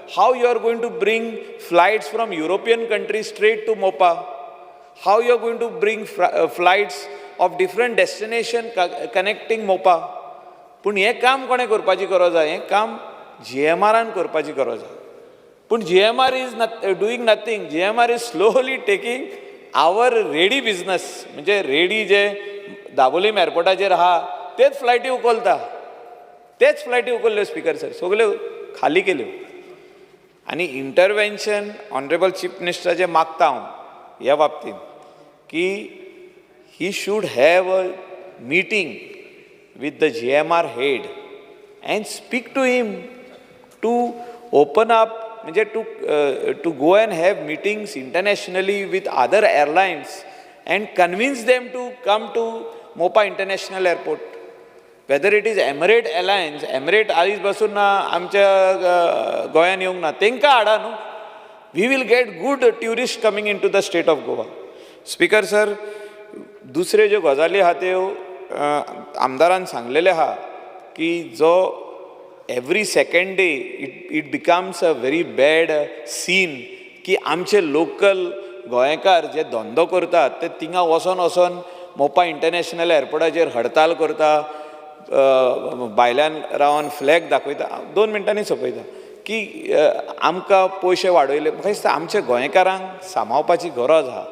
how you are going to bring flights from European countries straight to Mopa, how you are going to bring flights of different destination connecting Mopa. पूण हें काम कोणें करपाची गरज आहा? हें काम GMRन करपाची गरज आहा. पूण GMR is doing nothing. GMR is slowly taking our ready business म्हणजे रेडी जे दाबोलीम एअरपोर्टाचेर आहा तेच फ्लायटी उखल्ल्यो स्पिकर सर, सगल्यो खाली केल्यो. आनी इंटरवेन्शन ऑनरेबल चीफ मिनिस्टराचें मागता हांव ह्या बाबतींत की he should have a meeting with the GMR head and speak to him to open up, to go and have meetings internationally with other airlines and convince them to come to Mopa International Airport. Whether it is Emirate Airlines, Emirate आयज बसून आमच्या गोंयान येवंक ना, तेंकां हाडा न्हू. We will get good tourists coming into the state of Goa. Speaker sir, दुसऱ्यो ज्यो गजाली आहा त्यो आमदारान सांगलेले आहा की जो every second day it becomes a very bad scene की आमचे लोकल गोंयकार जे धंदो करतात ते थिंगा वचोन मोपा इंटरनॅशनल एअरपोर्टाचेर हडताल करता, भायल्यान रावन फ्लॅग दाखयता. 2 मिनटांनी सोंपयता की आमकां पयशे वाडयले. म्हाका दिसता आमच्या गोंयकारांक सांबाळपाची गरज आहा.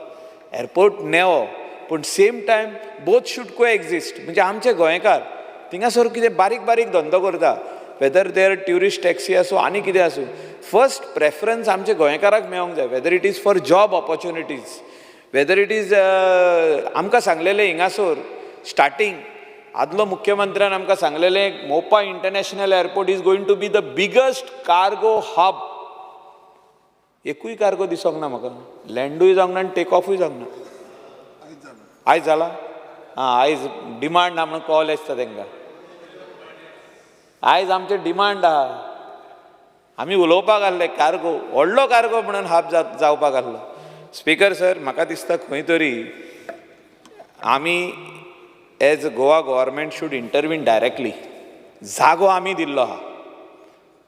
एअरपोर्ट नेवो पूण सेम टायम बोथ शूड को एक्झिस्ट. म्हणजे आमचे गोंयकार थिंगासर कितें बारीक धंदो करता, वेदर देर ट्युरिस्ट टॅक्सी आसूं आनी कितें आसूं, फर्स्ट प्रेफरन्स आमच्या गोंयकाराक मेळोंक जाय. Whether it is for job opportunities, whether it is आमकां सांगलेलें हिंगासर स्टार्टींग आदलो मुख्यमंत्र्यान आमकां सांगलेलें Mopa international airport is going to be the biggest cargo hub. एकूय कार्गो दिसोंक ना म्हाका, लँडूय जावंक ना आनी टेक ऑफूय जावंक ना. आयज जाला आयज डिमांड ना म्हणून कॉल येता तांकां. आयज आमचें डिमांड आहा. आमी उलोवपाक आहले कार्गो, व्हडलो कार्गो म्हणून हाब जावपाक आहलो. स्पिकर सर, म्हाका दिसता खंय तरी आमी as Goa government should intervene directly. जागो आमी दिल्लो आहा,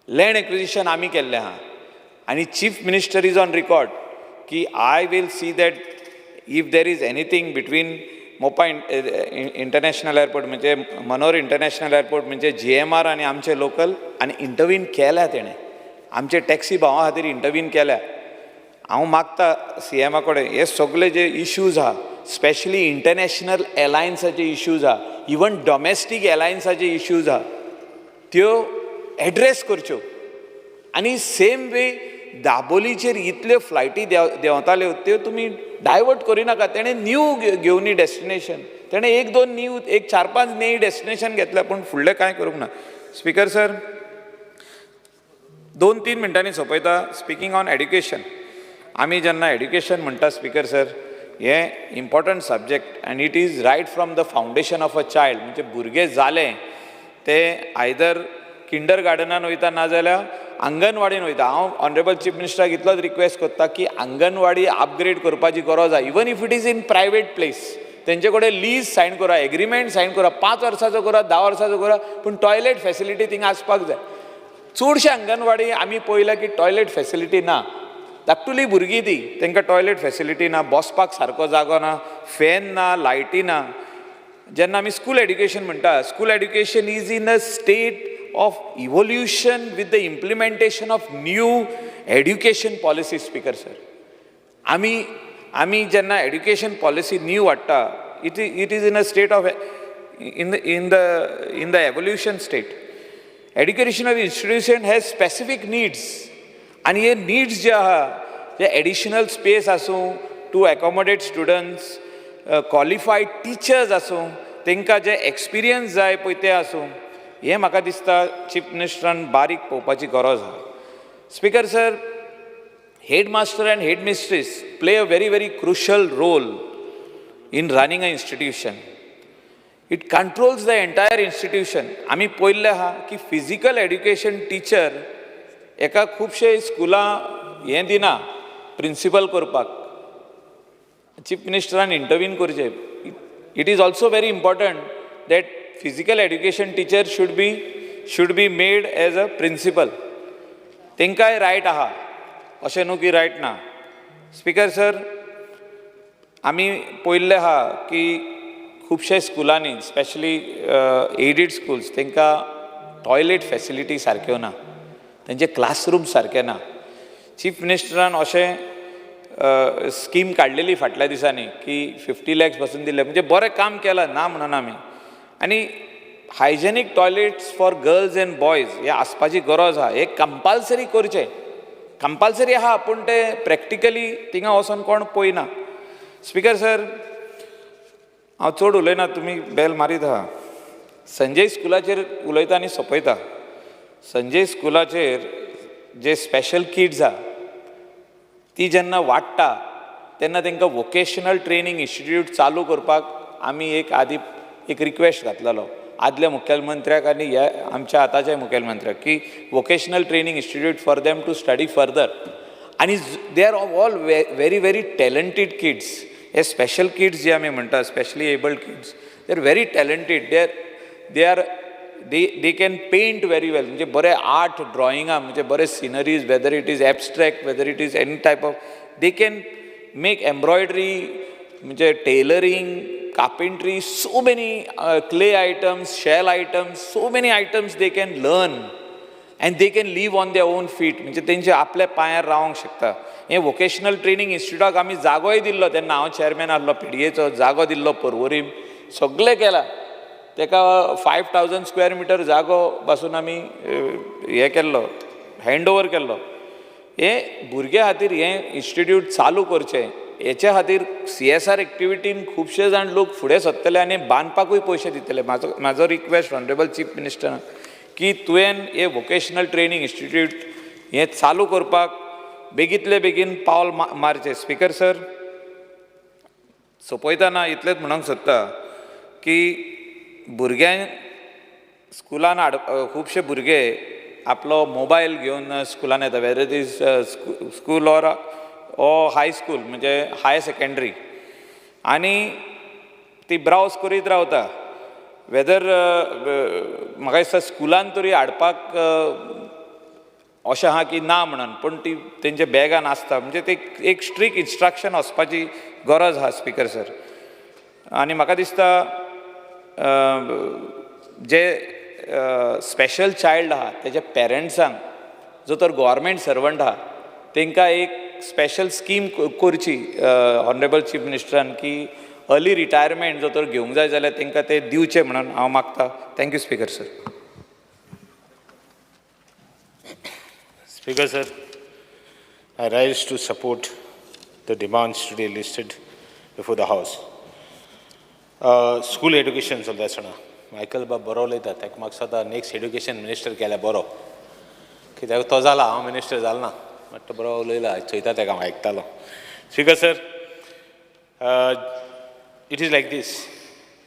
लँड एक्विजिशन आमी केल्लें आहा आनी chief minister is on record की I will see that if there is anything between Mopa international airport म्हणजे मनोर इंटरनॅशनल एअरपोर्ट म्हणजे GMR आनी आमचे लोकल आनी इंटरवीन केल्या तेणें. आमचे टॅक्सी भावां खातीर इंटरवीन केल्या. हांव मागता CMA कडेन हे सगळे जे इश्यूज आहा, स्पेशली इंटरनॅशनल एअरलायन्साचे इश्यूज आहा, इवन डॉमेस्टीक एअरलायन्साचे इश्यूज आहा, त्यो एड्रेस करच्यो. आनी सेम वे दाबोलीचेर इतल्यो फ्लायटी देंवताल्यो त्यो तुमी डायवर्ट करिनाका. तेणें न्यू घेवनी डेस्टिनेशन, तेणें 1-2 न्यू 4-5 नई डेस्टिनेशन घेतल्या पूण फुडलें कांय करूंक ना. स्पिकर सर, 2-3 मिनटांनी सोंपयता. स्पिकींग ऑन एड्युकेशन, आमी जेन्ना एड्युकेशन म्हणटा स्पिकर सर, हें इम्पॉर्टंट सब्जेक्ट आनी it is riot from the foundation of a child. म्हणजे भुरगें जालें ते आयदर किंडर गार्डनान वयता नाजाल्यार अंगणवाडीन वयता. हांव ऑनरेबल चीफ मिनिस्टराक इतलोच रिक्वेस्ट करता की अंगणवाडी अपग्रेड करपाची गरज आहा. Even if it is in private place, तेंचे कडेन लीज सायन करा, एग्रीमेंट सायन करा, 5 वर्साचो करा, 10 वर्साचो करा, पूण टॉयलेट फॅसिलिटी थिंगा आसपाक जाय. चडशे अंगणवाडी आमी पळयल्या की टॉयलेट फॅसिलिटी ना. धाकटुली भुरगीं ती, तांकां टॉयलेट फॅसिलिटी ना, बसपाक सारको जागो ना, फॅन ना, लायटी ना. जेन्ना आमी स्कूल एड्युकेशन म्हणटा, school education is in a state of evolution with the implementation of new education policy. Speaker sir, आमी जेन्ना education policy new हाडटा, it is in a state of in the evolution state. Educational institution has specific needs आणि हे needs जे आहा, जे additional space आसूं to accommodate students, qualified teachers आसूं, तांकां जे experience जाय पळय ते आसूं, हे म्हाका दिसता चीफ मिनिस्टरान बारीक पळोवपाची गरज आहा. Speaker sir, head master and head mistress play a very crucial role in running an institution. It controls the entire institution. आमी पळयल्लें आहा की फिजिकल एड्युकेशन टीचर एका खुबशे स्कुलां हें दिना प्रिंसिपल करपाक. चीफ मिनिस्टरान इंटरवीन करचें. It is also very important that physical education teacher should be made as a principal. तेंकाय रायट आहा, अशें न्हू की रायट ना. स्पिकर सर, आमी पळयल्लें आहा की खुबशे स्कुलांनी, स्पेशली एडीड स्कुल्स, तांकां टॉयलेट फॅसिलिटी सारक्यो ना, तांचे क्लासरूम सारके ना. चीफ मिनिस्टरान अशें स्कीम काडलेली फाटल्या दिसांनी की 50 lakhs पासून दिले, म्हणजे बरें काम केलां ना म्हणना आमी. आनी hygienic toilets for girls and boys हे आसपाची गरज आहा, हे कंपल्सरी करचें. कंपल्सरी आहा पूण ते प्रॅक्टिकली थिंगा वचोन कोण पळयना. स्पिकर सर, हांव चड उलयना, तुमी बेल मारीत आहा. संजय स्कुलाचेर उलयता आनी सोंपयता. संजय स्कुलाचेर जे स्पेशल किड्स आहा ती जेन्ना वाडटा तेन्ना तांकां वोकेशनल ट्रेनींग इन्स्टिट्यूट चालू करपाक आमी एक रिक्वेस्ट घातलेलो आदल्या मुखेलमंत्र्याक आनी ह्या आमच्या आतांच्या मुखेलमंत्र्याक की vocational training institute for them to study further. आनी they are all very very talented kids. हे स्पेशल किड्स जे आमी म्हणटा, specially abled kids, they are very talented. they can paint very well. म्हणजे बरे आर्ट ड्रॉइंगा, म्हणजे बरे sceneries, weather it is abstract, weather it is any type of, they can make embroidery, म्हणजे tailoring, carpentry, so many clay items, shell items, so many items they can learn and they can live on their own feet. म्हणजे तेंचे आपल्या पांयार रावंक शकता. हे vocational training इन्स्टिट्यूटाक आमी जागोय दिल्लो, तेन्ना हांव चॅरमॅन आसलो पिडीएचो, जागो दिल्लो पर्वरीम, सगळें केलां. तेका 5000 स्क्वेअर मिटर जागो पासून आमी हे केल्लो, हँड ओवर केल्लो. हे भुरग्यां खातीर हे इन्स्टिट्यूट चालू करचें, हेच्या खातीर CSR एक्टिविटीन खुबशे जाण लोक फुडें सरतले आनी बांदपाकूय पयशे दितले. म्हाजो रिक्वेस्ट ऑनरेबल चीफ मिनिस्टराक की तुवें हे वोकेशनल ट्रेनींग इन्स्टिट्यूट हे चालू करपाक बेगींतले बेगीन पावल मारचें. स्पिकर सर, सोंपयतना इतलेंच म्हणूंक सोदता की भुरग्यांक स्कुलान खुबशे भुरगे आपलो मोबायल घेवन स्कुलान येता, weather it is school or high school, म्हणजे हायर सेकंडरी, आनी ती ब्रावज करीत रावता. वेदर म्हाका दिसता स्कुलान तरी हाडपाक अशें आहा की ना म्हणून, पूण ती तेंचे बॅगान आसता. म्हणजे ते एक स्ट्रिक्ट इन्स्ट्रक्शन वचपाची गरज आहा स्पिकर सर. आनी म्हाका दिसता जे स्पेशल चायल्ड आहा तेज्या पेरंट्सांक, जो तर गव्हर्मेंट सर्वंट आहा, तांकां एक स्पेशल स्कीम करची ऑनरेबल चीफ मिनिस्टरान की अर्ली रिटायरमेंट जो तर घेवंक जाय जाल्यार तांकां ते दिवचे म्हणून हांव मागता. Thank you speaker sir. Speaker sir, I rise to support the demands today listed before the House. School education चलता आसतना मायकल बाब बरो उलयता, ताका म्हाका सदां नेक्स्ट एड्युकेशन मिनिस्टर केल्यार बरो, कित्याक तो जाला, हांव मिनिस्टर जालो ना, बट तो बरो उलयला, चोयता ताका हांव आयकतालो. Speaker sir, it is like this,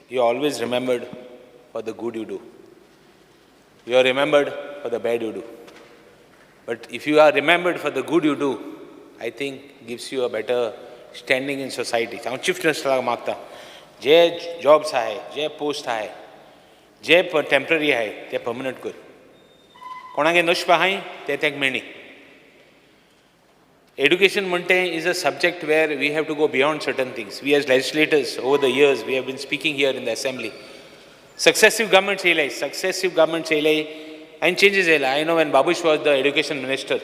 you are always remembered for the good you do, you are remembered for the bad you do, but if you are remembered for the good you do, I think gives you a better standing in society. हांव chief मिनिस्टराक मागता, जे jobs आहे, जे post आहे, जे temporary आहे ते permanent कर. कोणागे नशीब आहाय ते ताका मेळ्ळी. Education म्हणटे is a subject where we have to go beyond certain things. We as legislators over the years, we have been speaking here in the assembly. Successive governments येयले and changes येयले. I know when Babush was the education minister,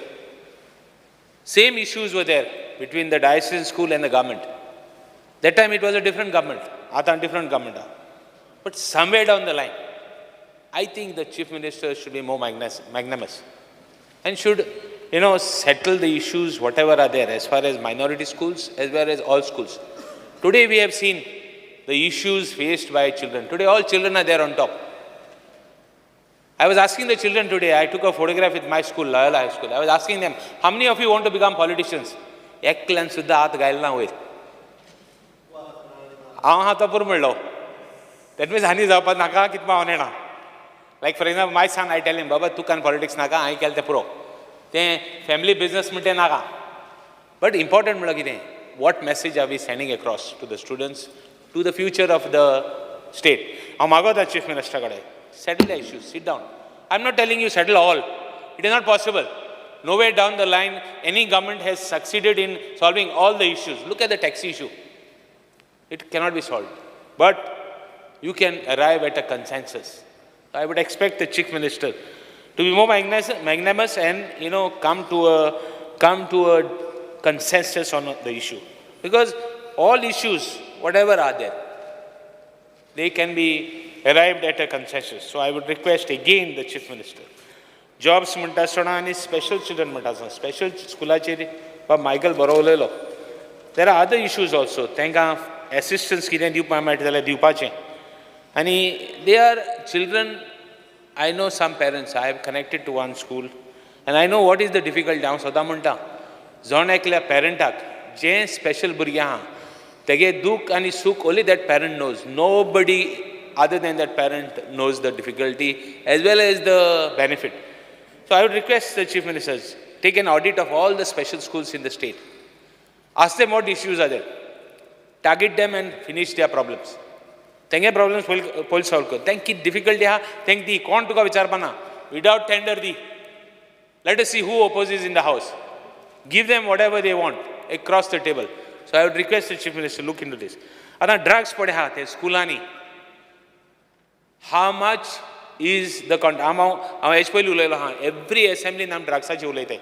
same issues were there between the diocesan school and the government. That time it was a different government. Aata different government. But somewhere down the line, I think the chief minister should be more magnanimous and should, settle the issues, whatever are there, as far as minority schools, as well as all schools. Today we have seen the issues faced by children. Today all children are there on top. I was asking the children today, I took a photograph with my school, Loyola High School. I was asking them, how many of you want to become politicians? Eklan sudda hath gailna hoil. हांव हातापूर म्हणलो. That means हानी जावपाक नाका कितें हांव नेना. Like for example, my son, I tell him, Baba, तूं can politics नाका, हांवें केलें तें पुरो. तें family business म्हणटे नाका. But important म्हणल्यार कितें? What message are we sending across to the students, to the future of the state? हांव मागोता chief minister कडेन. Settle the issues, sit down. I'm not telling you settle all. It is not possible. Nowhere down the line, any government has succeeded in solving all the issues. Look at the taxi issue. It cannot be solved. But you can arrive at a consensus. I would expect the chief minister to be more magnanimous and, come to consensus on the issue. Because all issues, whatever are there, they can be arrived at a consensus. So I would request again the Chief Minister. Jobs म्हणटा आसतना आनी special children म्हणटा आसतना special स्कुलाचेर Michael बरोवलेलो. There are other issues also. तांकां assistance कितें दिवपाक मेळटा जाल्यार दिवपाचें. आनी they are children, I know some parents, I have connected to one school, and I know what is the difficulty. हांव सदां म्हणटा, जोण एकल्या पेरंटाक जें स्पेशल भुरगें आहा, तेगे दूख आनी सूख only that parent knows. Nobody other than that parent knows the difficulty as well as the benefit. So I would request the Chief Ministers, take an audit of all the special schools in the state. Ask them what issues are there. Target them and finish their problems. Tenge problems pol solve kar. Thank you difficulty ha. Thank the kon tuka vichar pana. Without tender the. Let us see who opposes in the house. Give them whatever they want across the table. So I would request the Chief Minister look into this. आता drugs पडे हा ते स्कुलांनी. How much is the content? हांव हेच पयलीं उलयलो हा. Every assembly आमी ड्रग्साची उलयताय.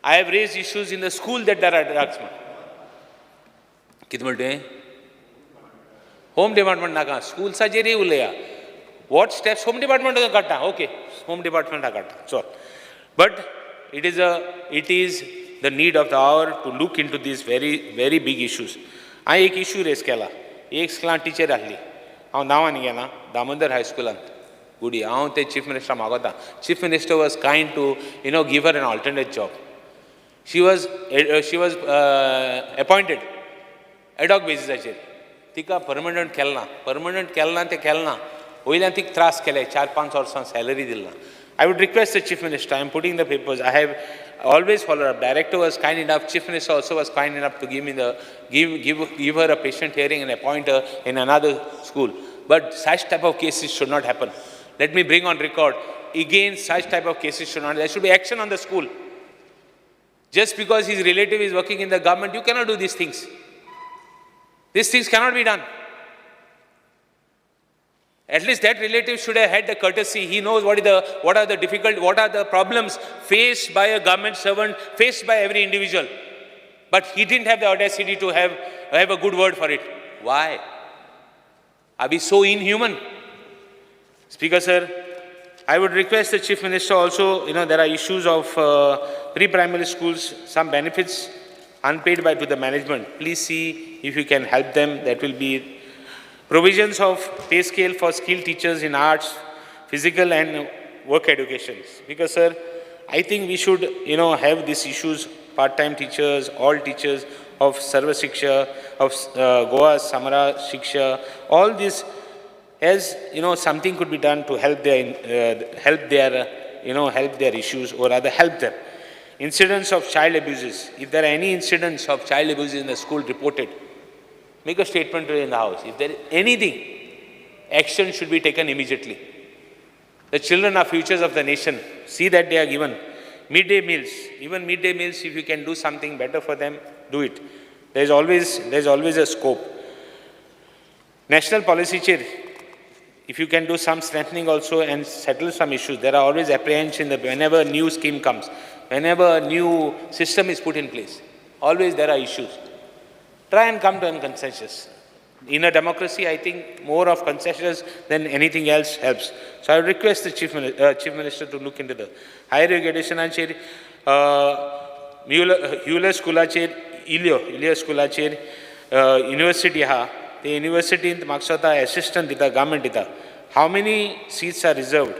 I have raised issues in the school that there are drugs. कितें म्हणटे? Home Department नाका. Schoolसाचेरय उलया. What steps Home Department काडटा? Okay. Home Department काडटा. So, but it is the need of the hour to look into these very, very big issues. हांवें एक issue raise केला. एक स्कुलांत Stitcher आसली. हांव नांवां न्ही घेना. दामोदर हाय स्कुलांत. गुडी. हांव ते चीफ मिनिस्टर मागोता. Chief Minister was kind to, give her an alternate job. She was appointed ad hoc basis. तिका परमनंट केलना. परमनंट केलना ते केलना. वयल्यान तिका त्रास केले. 4-5 वर्सां salary दिलना. I would request the Chief Minister, I am putting the papers, I have always followed up. Director was kind enough, Chief Minister also was kind enough to give her a patient hearing and appoint her in another school. But such type of cases should not happen. Let me bring on record, again such type of cases should not, there should be action on the school. Just because his relative is working in the government, you cannot do these things. These things cannot be done. At least that relative should have had the courtesy. He knows what are the problems faced by a government servant, faced by every individual. But he didn't have the audacity to have a good word for it. Why? Are we so inhuman? Speaker sir, I would request the Chief Minister also, there are issues of pre-primary schools, some benefits unpaid to the management. Please see if you can help them. That will be provisions of pay scale for skilled teachers in arts, physical and work education. Because sir, I think we should, have these issues, part-time teachers, all teachers of Sarva Shiksha, of Goa Samara Shiksha, all this, as something could be done to help their issues, or rather help them. Incidents of child abuses. If there are any incidents of child abuse in the school reported, make a statement in the house. If there is anything, action should be taken immediately. The children are futures of the nation. See that they are given. Midday meals, even midday meals, if you can do something better for them, do it. There's always a scope. National policy chair, if you can do some strengthening also and settle some issues. There are always apprehension whenever a new scheme comes, whenever a new system is put in place. Always there are issues. Try and come to a consensus. In a democracy, I think more of consensus than anything else helps. So I would request the Chief Minister to look into the higher education chair, Hewler School chair, Ilio School chair, university ha. The university in Maksata assistant dita, government dita. How many seats are reserved?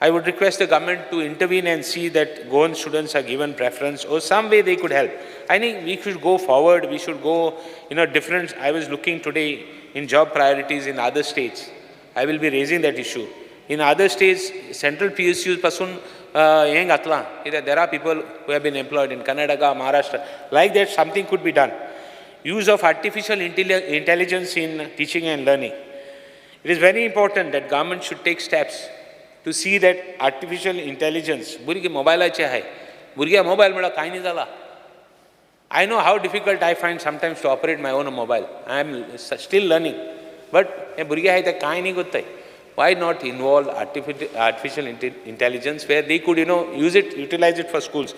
I would request the government to intervene and see that Goan students are given preference or some way they could help. I think we should go forward, we should go, different. I was looking today in job priorities in other states. I will be raising that issue. In other states, central PSUs pasun there are people who have been employed in Karnataka, Maharashtra. Like that, something could be done. Use of artificial intelligence in teaching and learning. It is very important that government should take steps to see that artificial intelligence, I know how difficult I find sometimes to operate my own mobile. I am still learning. But why not involve artificial intelligence where they could, utilize it for schools?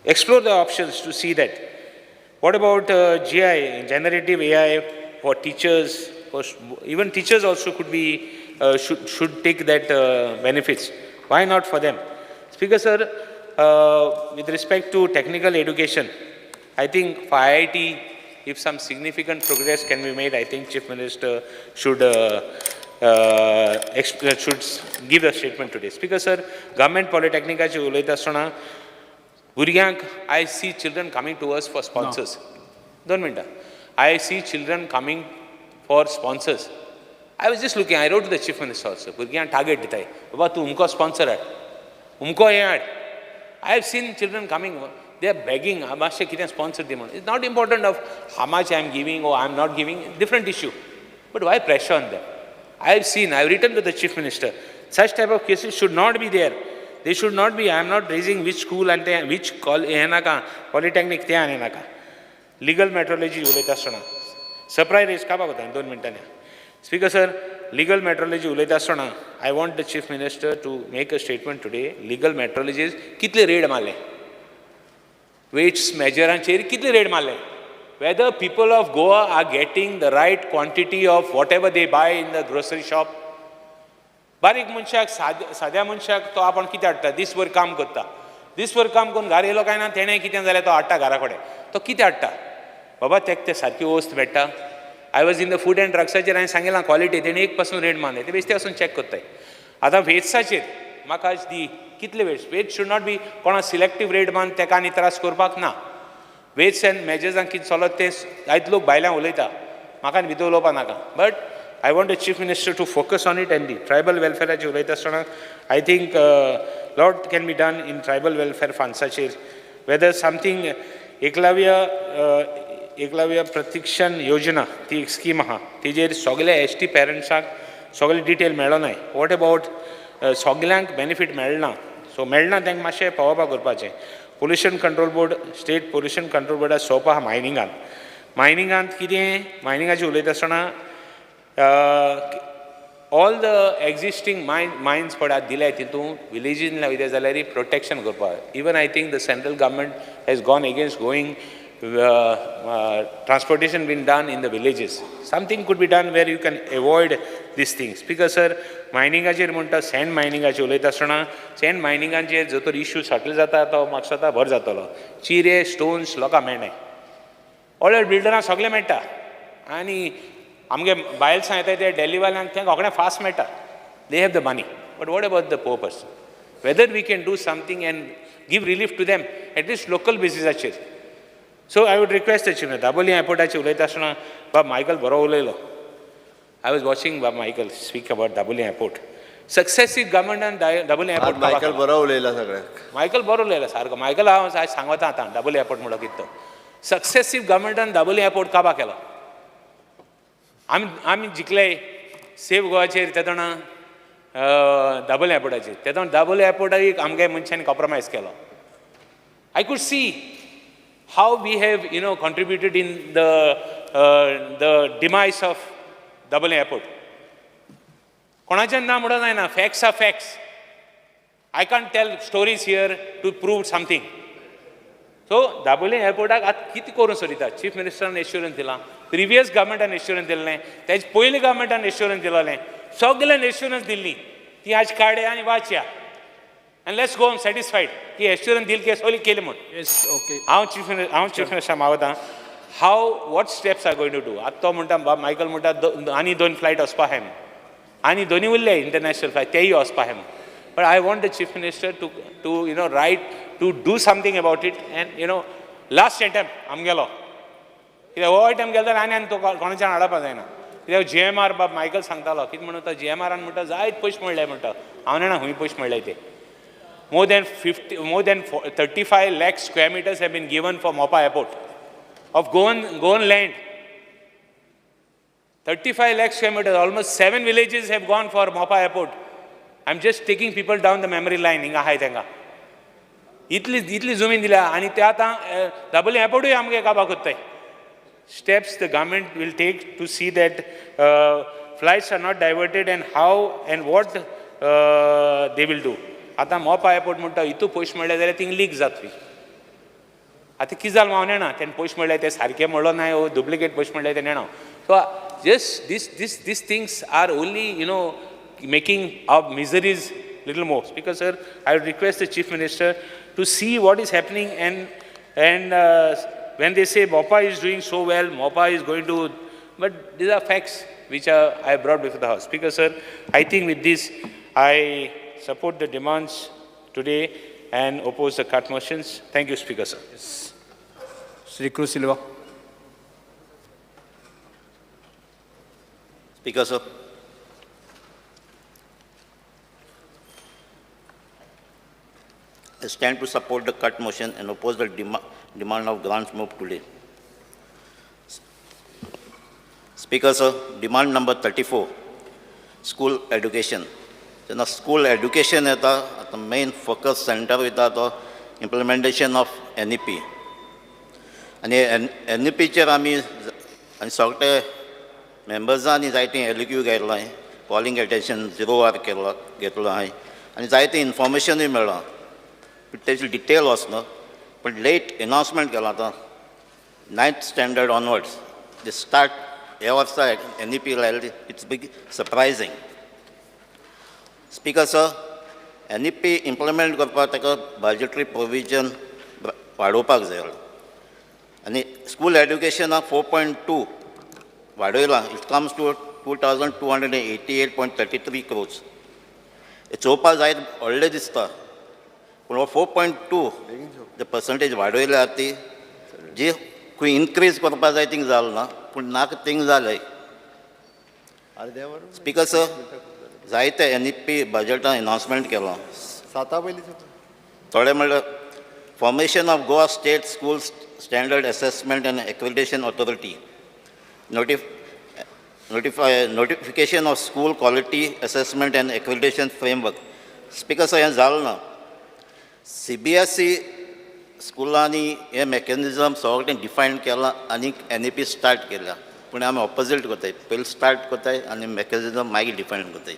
explore the options to see that. What about GI, generative AI for teachers? Even teachers also could be, should take that benefits. Why not for them? Speaker sir, with respect to technical education, I think for IIT, if some significant progress can be made, I think Chief Minister should should give a statement today. Speaker sir, government polytechnicaची उलयता आसतना भुरग्यांक I see children coming to us for sponsors. Don't minta. I see children coming for sponsors. I was just looking, I wrote to the Chief Minister also. भुरग्यांक target दिताय. बाबा तू उमको sponsor हाड. उमको हे हाड. I have seen children coming, they are begging, Amashe kitne sponsor दी म्हणून. It's not important of how much I am giving or I am not giving, different issue. But why pressure on them? I have seen, I have written to the Chief Minister, such type of cases should not be there. They should not be, I am not raising which school and which polytechnic te aane naka. Legal metrology उलयता आसतना. Surprise raise का बाबा 2 मिनिटांनी. Speaker sir, legal metrology उलयता आसतना. I want the Chief Minister to make a statement today. Legal metrologists कितले red मारले? Weights measureांचेर कितले red मारले? Whether people of Goa are getting the right quantity of whatever they buy in the grocery shop. बारीक मनशाक साद्या मनशाक तो आपण कितें हाडटा दिसभर काम करता दिसभर काम करून घरा येयलो काय ना तेणें कितें जाल्यार तो हाडटा घरा कडेन तो कितें हाडटा बाबा तेका सारकी वस्त मेळटा I was in the food and ड्रग्साचेर हांवें सांगिलां क्वॉलिटी तेणी एक पासून रेट मारले ते बेश्टे वचून चॅक करताय आतां वेट्साचेर म्हाका आज दी कितले वेट्स शूड नॉट बी कोणा सिलेक्टीव रेट मान तेका आनी त्रास करपाक ना वेट्स एंड मेजर्सांक कितें चलत तें आयज लोक भायल्यान उलयता म्हाका भितर उलोवपा नाका but I want the Chief Minister to focus on it and the tribal welfare as you I think lot can be done in tribal welfare funds such as whether something Eklavya Pratikshan Yojana, the scheme ha, tijer sogle ST parents sogle detail melonai. What about soglank benefit melna? So melna thank mashe pawapa gurpache. Pollution Control Board, State Pollution Control Board sopa mining an. Mining an kide mining as you all the existing mines for dilay titu villages in la vidya zalari protection korpa even I think the central government has gone against going transportation being done in the villages something could be done where you can avoid these things because sir mining acher munta sand mining acher ulayta asana sand mining acher jotor issue settle jata to maksata bhar jatalo chire stones loka melnay all builder sagle meta ani आमगे बायल्स येता ते daily वाल्यांक तें रोखडें fast मेळटा they have the money but what about the poor person whether we can do something and give relief to them at least local बेसिसाचेर so I would request the Dabolim एअरपोर्टाचेर उलयता आसतना बाब मायकल बरो उलयलो आय वॉज वॉचिंग बाब Michael speak about Dabolim airport successive गव्हर्मेंटान Dabolim airport Michael बरो उलयला सगळ्यांक मायकल बरो उलयला सारको मायकल हांव आयज सांगता आतां दाबोली एअरपोर्ट म्हणलो कितें तो सक्सेसीव गव्हर्मेंटान दाबोली एअरपोर्ट काबा केलो आमी जिखले सेफ गोवाचेर तेदोण दाबोली एअरपोर्टाचेर तेदोण दाबोली एअरपोर्टाक आमगे मनशांनी कॉम्प्रोमायज केलो I could see how we have contributed in the demise of Dabolim airport कोणाचें ना म्हणून जायना facts are facts I can't tell stories here to prove something so Dabolim एअरपोर्टाक आतां कितें करून सोदिता चीफ मिनिस्टरान एश्युरन्स दिलां प्रिवियस गव्हर्मेंटान एश्युरन्स दिल्लें तेजे पयलीं गव्हर्मेंटान एश्युरन्स दिलोलें सगळ्यांक एश्युरन्स दिल्ली ती आज काडे आनी वाचया आनी लेट्स गो होम सॅटिस्फायड की एश्युरन्स दिली की सगळी केली म्हूण हांव चीफ मिनिस्टर मागता how what steps are going to do आतां तो म्हणटा मायकल म्हणटा आनी 2 फ्लायट वचपा आहाय आनी दोनी उरले इंटरनॅशनल फ्लायट तेय वचपा आहाय but I want the chief minister to write to do something about it and last attempt आमगेलो कित्याक हो अटेम्प्ट केलो जाल्यार आनी तो कोणाच्यान हाडपा जायना कित्याक GMR बाब मायकल सांगतालो कितें म्हणून तो GMRान म्हणटा जायत पयशे मेळ्ळे म्हणटा हांव जाणा खंय पयशे मेळ्ळे ते more than 35 lakh square meters have been given for Mopa airport of Goan land 35 lakh square meters almost 7 villages have gone for Mopa airport I'm just taking people down the memory line हिंगा आहाय तेंगा इतली जमीन दिल्या आनी ते आतां दाबोली एअरपोर्टूय आमगे काबां कोत्ताय steps the government will take to see that flights are not diverted and how and what they will do आतां मोपा एअरपोर्ट म्हणटा हितू पयशे मेळ्ळे जाल्यार थिंग लीक जातली आतां कितें जालें हांव नेणा तेणें पयशे म्हणले ते सारके म्हणलो नाय ओ डुप्लिकेट पयशे म्हणले ते नेणा so just these things are only making our miseries little more. Speaker sir, I would request the Chief Minister to see what is happening and when they say MOPA is doing so well, MOPA is going to, but these are facts which I brought before the House. Speaker sir, I think with this I support the demands today and oppose the cut motions. Thank you, Speaker sir. Sri Cruz Silva. Speaker sir. I stand to support the cut motion and oppose the demand of grants moved today. Speaker sir, demand number 34, school education. Then school education is the main focus center with the implementation of NEP. And NEP chair आमी सगळे मेंबर्सांनी जायते एलिक्यू घेतलां calling attention 0 hour घेतलो हांवें आनी जायते इन्फॉर्मेशनूय मेळ्ळां तेजी डिटेल वचना पण लेट अनाउन्समेंट केला आतां 9th standard onwards they start ह्या वर्सा NEP लायली it's big surprising. Speaker sir, NEP implement करपाक ताका बजेटरी प्रोविजन वाडोवपाक जाय आनी स्कूल एड्युकेशनाक 4.2 वाडयलां. It comes to 2288.33 crores. हे चोवपाक जाय व्हडलें दिसता पूण हो 4.2 जे पर्संटेज वाडयल्या ती जी खंय इन्क्रीज करपाक जाय थिंग जालें ना पूण नाका थिंग जालें. स्पीकर सर, जायते NEP बजेटान अनाउन्समेंट केलां. थोडे म्हणल्यार formation of Goa state school standard assessment and accreditation authority, notification of school quality assessment and accreditation framework. Speaker sir, हें जालें ना. CBSE स्कुलांनी हे मेकॅनिझम सगळें डिफायन केलां आनी NEP स्टार्ट केल्या पूण आमी ऑपोजीट कोताय. पयलीं स्टार्ट कोताय आनी मेकॅनिझम मागीर डिफायन कोताय.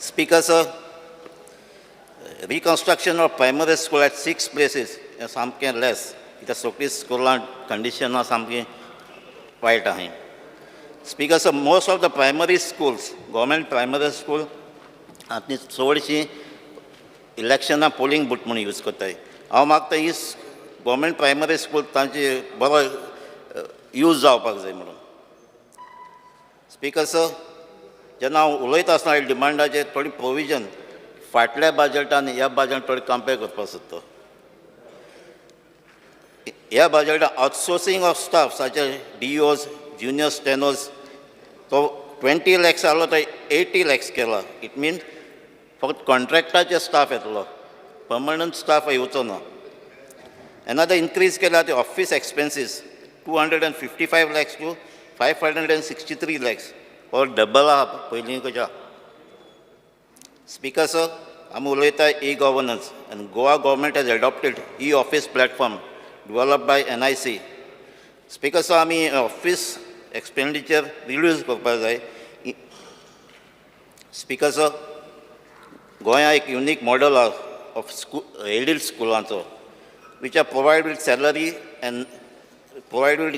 Speaker sir, reconstruction of primary school eight 6 places हें सामकें लेस. कित्याक सगळीं स्कुलां कंडिशनां सामकीं वायट आहाय. Speaker sir, most of the primary schools, government primary school, आतां चडशीं इलेक्शनां पोलिंग बूथ म्हणून यूज करताय. हांव मागता ही गव्हर्मेंट प्रायमरी स्कूल तांची बरो यूज जावपाक जाय म्हणून. स्पीकर सर, जेन्ना हांव उलयता आसतना डिमांडाचेर थोडी प्रोविजन फाटल्या बजेटान ह्या बजेटान थोडी कंपेर करपाक सोदता. ह्या बजेटान outsourcing of staff such as DOs, junior stenos, तो 20 lakhs आलो तो 80 lakhs केला. इट मीन फक्त कॉन्ट्रॅक्टाचे स्टाफ येतलो, परमनंट स्टाफ येवचो ना. एनादर इन्क्रीज केला ते office expenses 255 lakhs to 563 lakhs, और डबल आहा पयलींच्या. स्पीकर सर, आमी उलयता e-governance and Goa government has adopted e-office platform developed by NIC. Speaker sir, आमी ऑफिस एक्सपेंडिचर रिड्यूस करपाक जाय. स्पीकर सर, गोंया एक युनीक मॉडल ऑफ एडेड स्कुलांचो which are provided with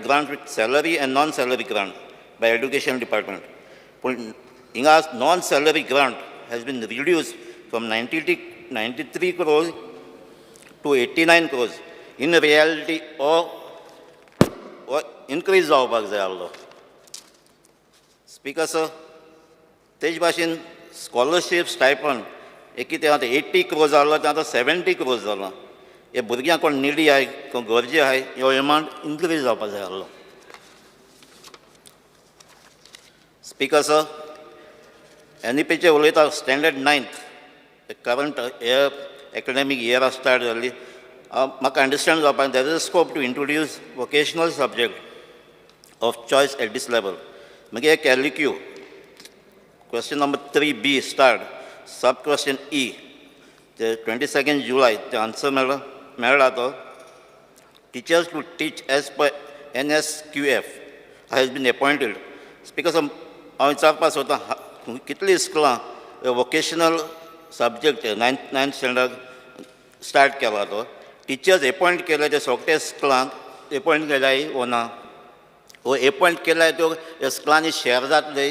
grant with salary and non-salary grant by Education Department. But हिंगा non-salary grant has been reduced from 93 crores to 89 crores. In reality, or increase जावपाक जाय आसलो. Speaker sir, तेज भाशेन scholarship stipend एक कितें आतां 80 crores जालो तें आतां 70 crores जालां. हे भुरग्यांक कोण निडी आहाय कोण गरजे आहाय ह्यो एमावंट इन्क्रीज जावपाक जाय आसलो. स्पीकर सर, NEPचे उलयता स्टँडर्ड 9th करंट हे एकाडेमीक इयरा स्टार्ट जाल्ली. म्हाका अंडरस्टँड जावपाक there is a scope to introduce vocational subject of choice at this level. मागीर एक LQ question number 3B start sub question E ते 22 July ते आन्सर मेळ्ळा तो. Teachers to teach as per NSQF has been appointed. Speaker sir, हांव विचारपाक सोदतां कितलीं स्कुलां vocational subject 9th standard start केला तो टिचर्स अपॉइंट केले ते सगळे स्कुलांक अपॉइंट केल्याय वो ना, वो अपॉइंट केल्याय त्यो ह्या स्कुलांनी शेअर जातले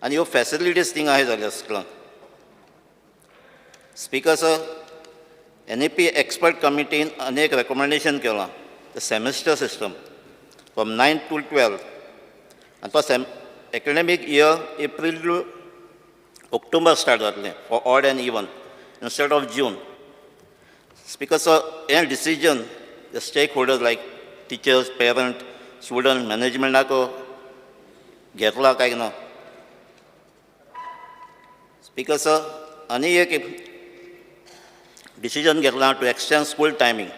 आनी ह्यो फॅसिलिटीज थिंगा आहाय जाल्या स्कुलांक. स्पीकर सर, NEP एक्सपर्ट कमिटीन अनेक रेकमेंडेशन केलां. The semester system from 9th to 12th आनी तो academic year April to October start जातलें for odd and even instead of June. Speaker sir, any decision the stakeholders like teachers, parents, student, management नाको घेतला काय ना. Speaker sir, आनी एक decision घेतला to extend school timing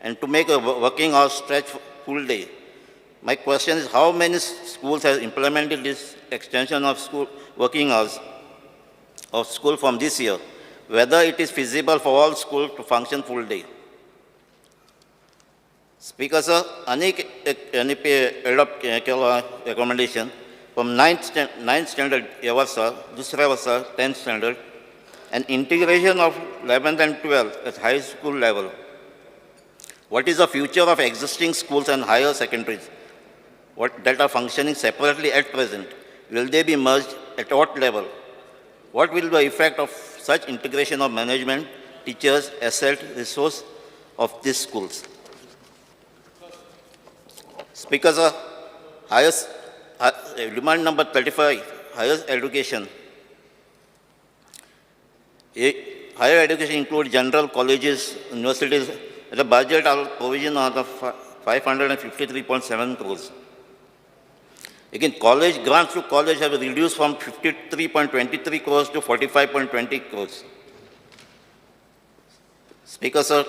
and to make a working hours stretch full day. My question is, how many schools have implemented this extension of school working hours of school from this year? Whether it is feasible for all schools to function full day? Speaker sir, अनेक NEP adopt केला recommendation from 9th standard ह्या वर्सा, दुसऱ्या वर्सा 10th standard, and integration of 11th and 12th at high school level. What is the future of existing schools and higher secondaries that are functioning separately at present? Will they be merged? At what level? What will be the effect of such integration of management, teachers, asset, resource of these schools? Speaker sir, demand number 35, higher education. Higher education includes general colleges, universities. The budget provision of the 553.7 crores. Again, college grants to college have reduced from 53.23 crores to 45.20 crores. Speaker sir,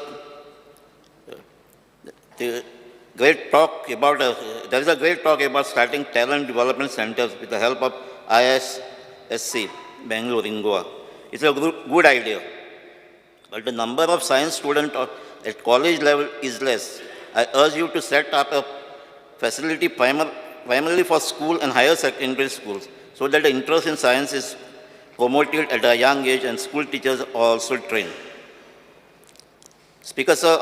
there is a great talk about starting talent development centers with the help of ISSC, Bangalore, in Goa. It's a good idea, but the number of science students at college level is less. I urge you to set up a facility primarily for school and higher secondary schools so that the interest in science is promoted at a young age and school teachers are also trained. Speaker sir,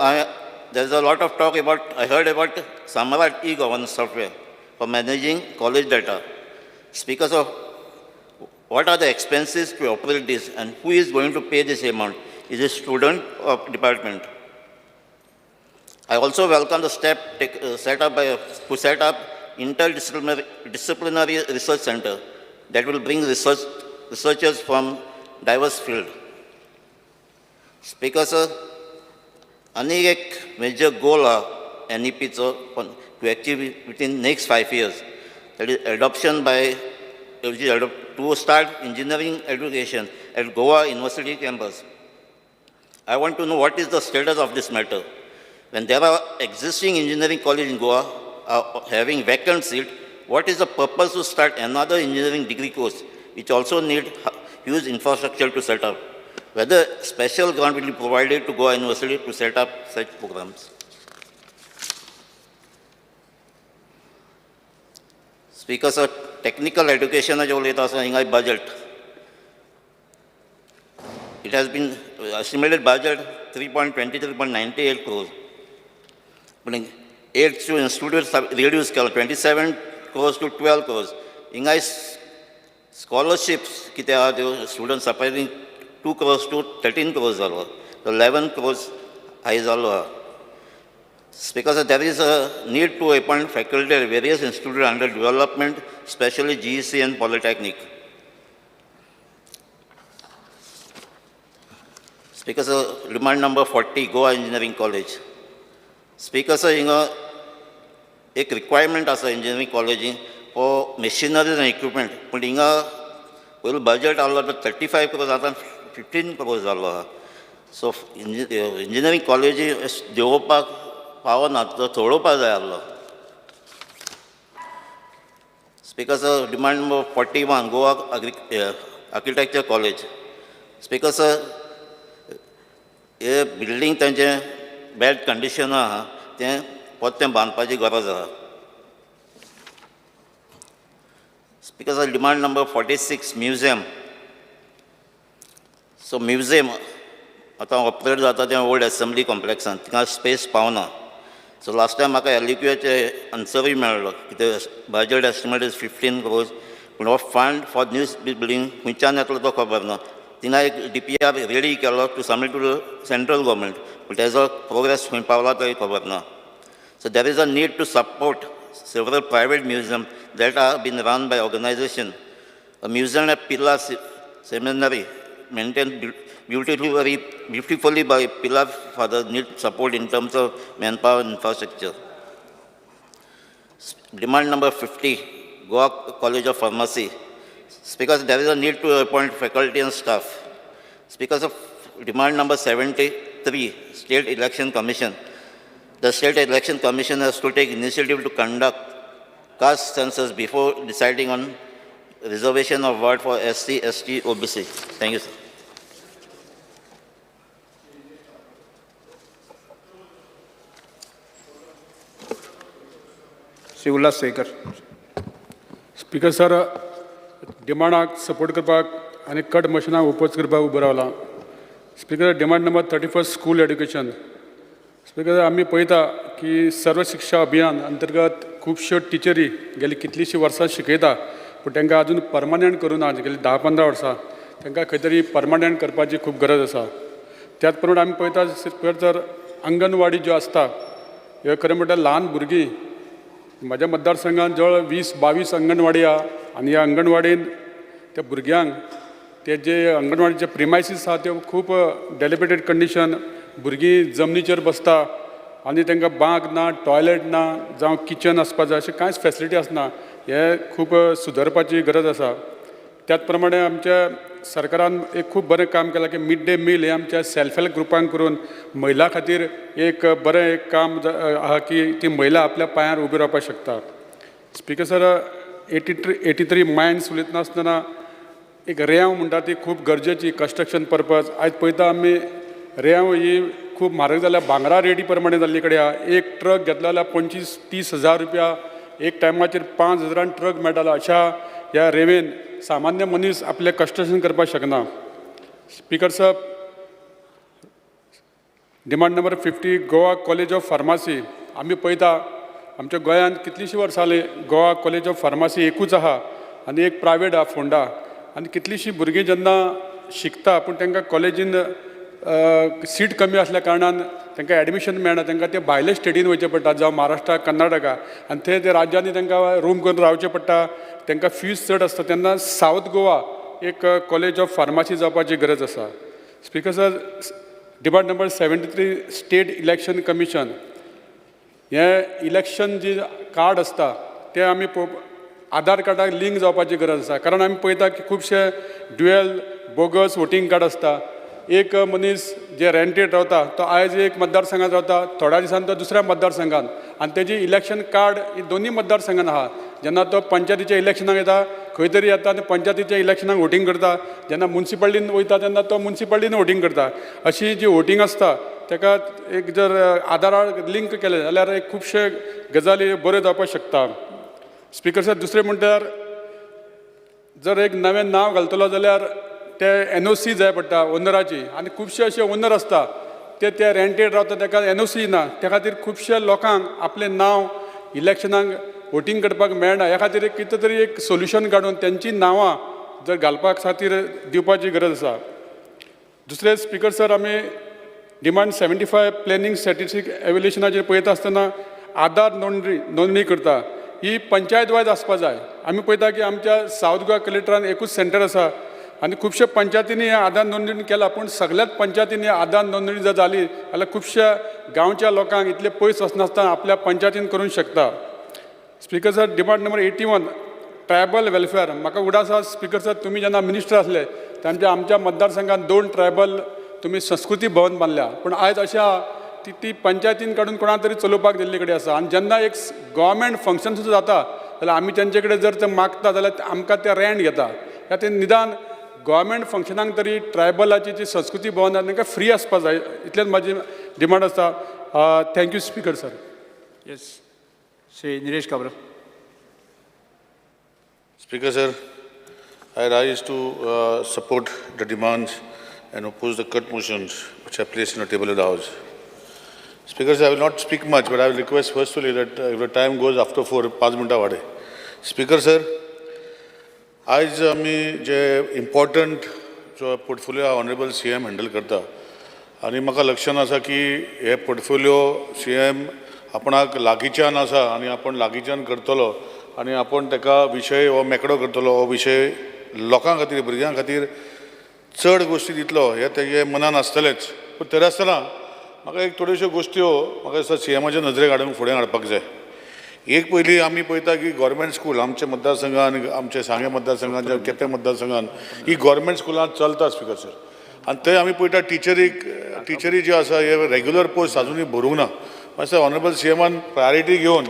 there's a lot of talk about, I heard about Samrat e-governance software for managing college data. Speaker sir, what are the expenses to operate this and who is going to pay this amount? Is it student or department? I also welcome the step set up interdisciplinary research center that will bring researchers from diverse fields. Speaker sir, अनेक major goal NEP to achieve within next 5 years. That is adoption by to start engineering education at Goa University campus. I want to know what is the status of this matter. When there are existing engineering colleges in Goa having vacant seat, what is the purpose to start another engineering degree course, which also need huge infrastructure to set up? Whether special grant will be provided to Goa University to set up such programs? Speaker sir, technical education budget. It has been estimated budget 3.23.98 crores. But 8 students reduced 27 crores to 12 crores. Ingai scholarships students supplying 2 crores to 13 crores. So 11 crores high. Because there is a need to appoint faculty at various institutes under development, especially GEC and Polytechnic. Speaker sir, demand number 40, Goa Engineering College. Speaker sir, a requirement as an engineering college for machineries and equipment. But will budget 35 crores, 15 crores. So engineering college is Deopa power not the Thoropa. Speaker sir, demand number 41, Goa Architecture College. Speaker sir, a building bad condition Speaker sir, demand number 46, museum. So museum, आतां operate जाता तें old assembly कॉम्प्लेक्सान तिका space पावना. So last time म्हाका एलिक्यूचे आन्सरूय मेळ्ळो की ते budget estimate is 15 crores, पूण हो फंड फॉर न्यू बिल्डींग खंयच्यान येतलो तो खबर ना. तिंगा एक DPR रेडी केलो to submit to central government, पूण तेजो प्रोग्रेस खंय पावला तोय खबर ना. So there is a need to support several private museums that are being run by organizations. A museum at Pilla Seminary maintained beautifully by Pilla Father need support in terms of manpower and infrastructure. Demand number 50, Goa College of Pharmacy. Because there is a need to appoint faculty and staff. Because of demand number 73, State Election Commission. The State Election Commission has to take initiative to conduct caste census before deciding on reservation of ward for SC, ST, OBC. Thank you, sir. Shri उल्हास सेकर. Speaker sir, डिमांडाक support करपाक आनी cut मशिनाक oppose करपाक उबो Rawla. Speaker, demand number 31 school education. Speaker, आमी पळयता की सर्व शिक्षा अभियान अंतर्गत खुबश्यो टिचरी गेली कितलींशीं वर्सां शिकयता, पूण तांकां अजून परमनंट करूं ना. गेली 10-15 वर्सां तांकां खंय तरी परमनंट करपाची खूब गरज आसा. त्याच प्रमाणे आमी पळयता स्पीकर सर, अंगणवाडी ज्यो आसता ह्यो खरें म्हणल्यार ल्हान भुरगीं, म्हज्या मतदारसंघात जवळ 20-22 अंगणवाडी आहा, आनी ह्या अंगणवाडीन त्या भुरग्यांक ते जे अंगणवाडीचे प्रिमायसीस आहा ते खूब डेलिबरेटेड कंडिशन, भुरगीं जमनीचेर बसता आनी तांकां बांक ना, टॉयलेट ना, जावं किचन आसपा जाय अशें कांयच फॅसिलिटी आसना. हे खूब सुदारपाची गरज आसा. त्याच प्रमाणे आमच्या सरकारान एक खूब बरें काम केलां की मिड डे मील हे आमच्या सेल्फ हेल्प ग्रुपांक करून महिला खातीर एक बरें एक काम आहा की ती महिला आपल्या पांयार उबी रावपाक शकता. स्पीकर सर, 83 मायन्स उलयतना आसतना एक रेंव म्हणटा ती खूब गरजेची कंस्ट्रक्शन पर्पज. आयज पळयता आमी रेंव ही खूब म्हारग जाल्या, भांगरा रेटी प्रमाणे जाल्ली कडेन आहा. एक ट्रक घेतलो जाल्यार 25-30 हजार रुपया, एक टायमाचेर 5,000 ट्रक मेळटालो. अशा ह्या रेंवेन सामान्य मनीस आपलें कंस्ट्रक्शन करपाक शकना. स्पीकर साहेब, demand number 50 Goa college of pharmacy. आमी पळयता आमच्या गोंयांत कितलींशीं वर्सां जालीं गोवा कॉलेज ऑफ फार्मासी एकूच आहा आनी एक प्रायवेट आहा फोंडा. आनी कितलींशीं भुरगीं जेन्ना शिकता पूण तांकां कॉलेजीन सीट कमी आसल्या कारणान तांकां एडमिशन मेळना. तांकां ते भायले स्टेटीन वयचें पडटा, जावं महाराष्ट्रा, कर्नाटका, आनी थंय ते राज्यांनी तांकां रूम करून रावचें पडटा. तांकां फीज चड आसता. तेन्ना सावथ गोवा एक कॉलेज ऑफ फार्मासी जावपाची गरज आसा. Speaker sir, demand number 73 state election commission. हें इलेक्शन जी कार्ड आसता ते आमी आधार कार्डाक लिंक जावपाची गरज आसा. कारण आमी पळयता की खुबशे ड्युएल बोगस वोटींग कार्ड आसता. एक मनीस जे रेंटेड रावता तो आयज एक मतदारसंघात रावता, थोड्या दिसांनी तो दुसऱ्या मतदारसंघात, आनी तेजी इलेक्शन कार्ड ही दोनूय मतदारसंघान आहा. जेन्ना तो पंचायतीच्या इलेक्शनाक येता खंय तरी येता आनी पंचायतीच्या इलेक्शनाक वोटींग करता. जेन्ना म्युन्सिपाल्टीन वयता तेन्ना तो म्युन्सिपाल्टीन वोटींग करता. अशी जी वोटींग आसता ताका एक जर आधाराक लिंक केलें जाल्यार एक खुबशे गजाली बऱ्यो जावपाक शकता. स्पीकर साहेब, दुसरें म्हणल्यार जर एक नवें नांव घालतलो जाल्यार ते NOC जाय पडटा ओनराची, आनी खुबशे अशे ओनर आसता ते रेंटेड रावता, ताका NOC ना. त्या खातीर खुबशे लोकांक आपलें नांव इलेक्शनाक वोटींग करपाक मेळना. ह्या खातीर कितें तरी एक सोल्युशन काडून तेंची नांवां जर घालपाक खातीर दिवपाची गरज आसा. दुसरे स्पीकर सर, आमी डिमांड 75 प्लॅनिंग स्टॅटिस्टीक एव्हल्युशनाचेर पळयता आसतना आधार नोंदणी करता ही पंचायत वायज आसपा जाय. आमी पळयता की आमच्या सावथ गोवा कलेक्टरान एकूच सेंटर आसा आनी खुबशे पंचायतींनी आधार नोंदणी केला, पूण सगळ्याच पंचायतींनी आधार नोंदणी जर जाली जाल्यार खुबश्या गांवच्या लोकांक इतले पयस वचनासतना आपल्या पंचायतीन करूंक शकता. Speaker sir, demand number 81 tribal welfare. म्हाका उडास आसा स्पीकर सर, तुमी जेन्ना मिनिस्टर आसले तेन्ना आमच्या मतदारसंघात 2 ट्रायबल तुमी संस्कृती भवन बांदल्या, पूण आयज अशें आहा ती पंचायतीन काडून कोणा तरी चलोवपाक दिल्ले कडेन आसा. आनी जेन्ना एक गव्हर्मेंट फंक्शन सुद्दां जाता जाल्यार आमी तेंचे कडेन जर ते मागता जाल्यार आमकां ते रेंट घेता. ह्या ते निदान गव्हर्मेंट फंक्शनाक तरी ट्रायबलाची जी संस्कृती भवन आसा तांकां फ्री आसपा जाय. इतलेंच म्हाजी डिमांड आसा. Thank you speaker sir. Yes, Shri Nilesh Cabral. Speaker sir, I rise to support the demands and oppose the cut motions which are placed on the table of the House. Speaker, sir, I will not speak much, but I will request firstly that if the time goes after 4, 5 minutes वाढे. Speaker, sir, आज आम्ही जे important जो portfolio honourable CM handle करता आणि म्हाका लक्षात आसा की हे portfolio CM आपणाक लागींच्यान आसा आनी आपण लागींच्यान करतलो आनी आपण ताका विशय हो मेकळो करतलो हो विशय लोकां खातीर भुरग्यां खातीर चड गोश्टी दितलो हे तेजे मनान आसतलेच पूण तरी आसतना म्हाका एक थोड्योश्यो गोश्ट्यो म्हाका दिसता CMच्या नजरेक हाडून फुडें हाडपाक जाय. एक पयली आमी पळयता की गव्हर्मेंट स्कूल आमच्या मतदारसंघान आमच्या सांगे मतदारसंघान जावं केपें मतदारसंघान ही गव्हर्मेंट स्कुलां चलता स्पिकर सर आनी थंय आमी पळयता टिचरी ज्यो आसा हे रेग्युलर पोस्ट आजुनूय भरूंक ना. मातशें ऑनरेबल CMन प्रायोरिटी घेवन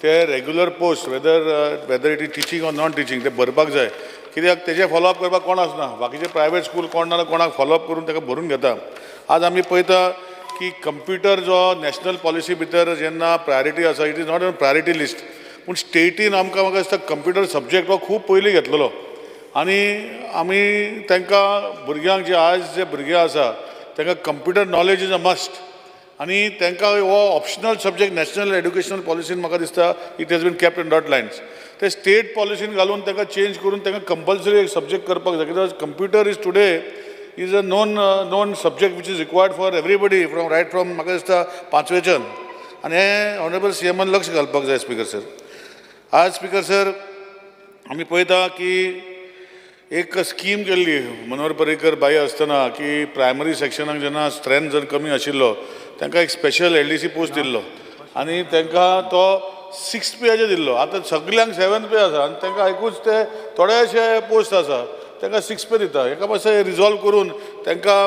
ते regular post weather it is teaching or non teaching ते भरपाक जाय. कित्याक तेजे फॉलोअप करपाक कोण आसना बाकीचे प्रायवेट स्कूल कोण ना कोणाक फॉलोअप करून ताका भरून घेता. आज आमी पळयता की कंप्युटर जो नॅशनल पॉलिसी भितर जेन्ना प्रायोरिटी आसा it is not on priority list पूण स्टेटीन आमकां म्हाका दिसता कंप्युटर सब्जेक्ट हो खूब पयलीं घेतलेलो आनी आमी तांकां भुरग्यांक जे आज जे भुरगे आसा तांकां computer knowledge is a must आनी तांकां हो ऑप्शनल सब्जेक्ट नॅशनल एड्युकेशनल पॉलिसीन म्हाका दिसता it has been kept in dot lines ते स्टेट पॉलिसीन घालून तांकां चेंज करून तांकां कंपल्सरी एक सब्जेक्ट करपाक जाय. कित्याक computer is today is a known subject which is required for everybody from right from म्हाका दिसता 5वेच्यान आनी हे ऑनरेबल CMन लक्ष घालपाक जाय. स्पिकर सर आज स्पिकर सर आमी पळयता की एक स्कीम केल्ली मनोहर पर्रीकर बाई आसतना की प्रायमरी सेक्शनाक जेन्ना स्ट्रेंथ जर कमी आशिल्लो तांकां एक स्पेशल LDC पोस्ट दिल्लो आनी तांकां तो 6th पेयाचेर दिल्लो. आतां सगल्यांक 7th पे आसा आनी तांकां एकूच ते थोडेशे पोस्ट आसा तांकां 6th पे दिता. हेका मातशें रिजॉल्व करून तांकां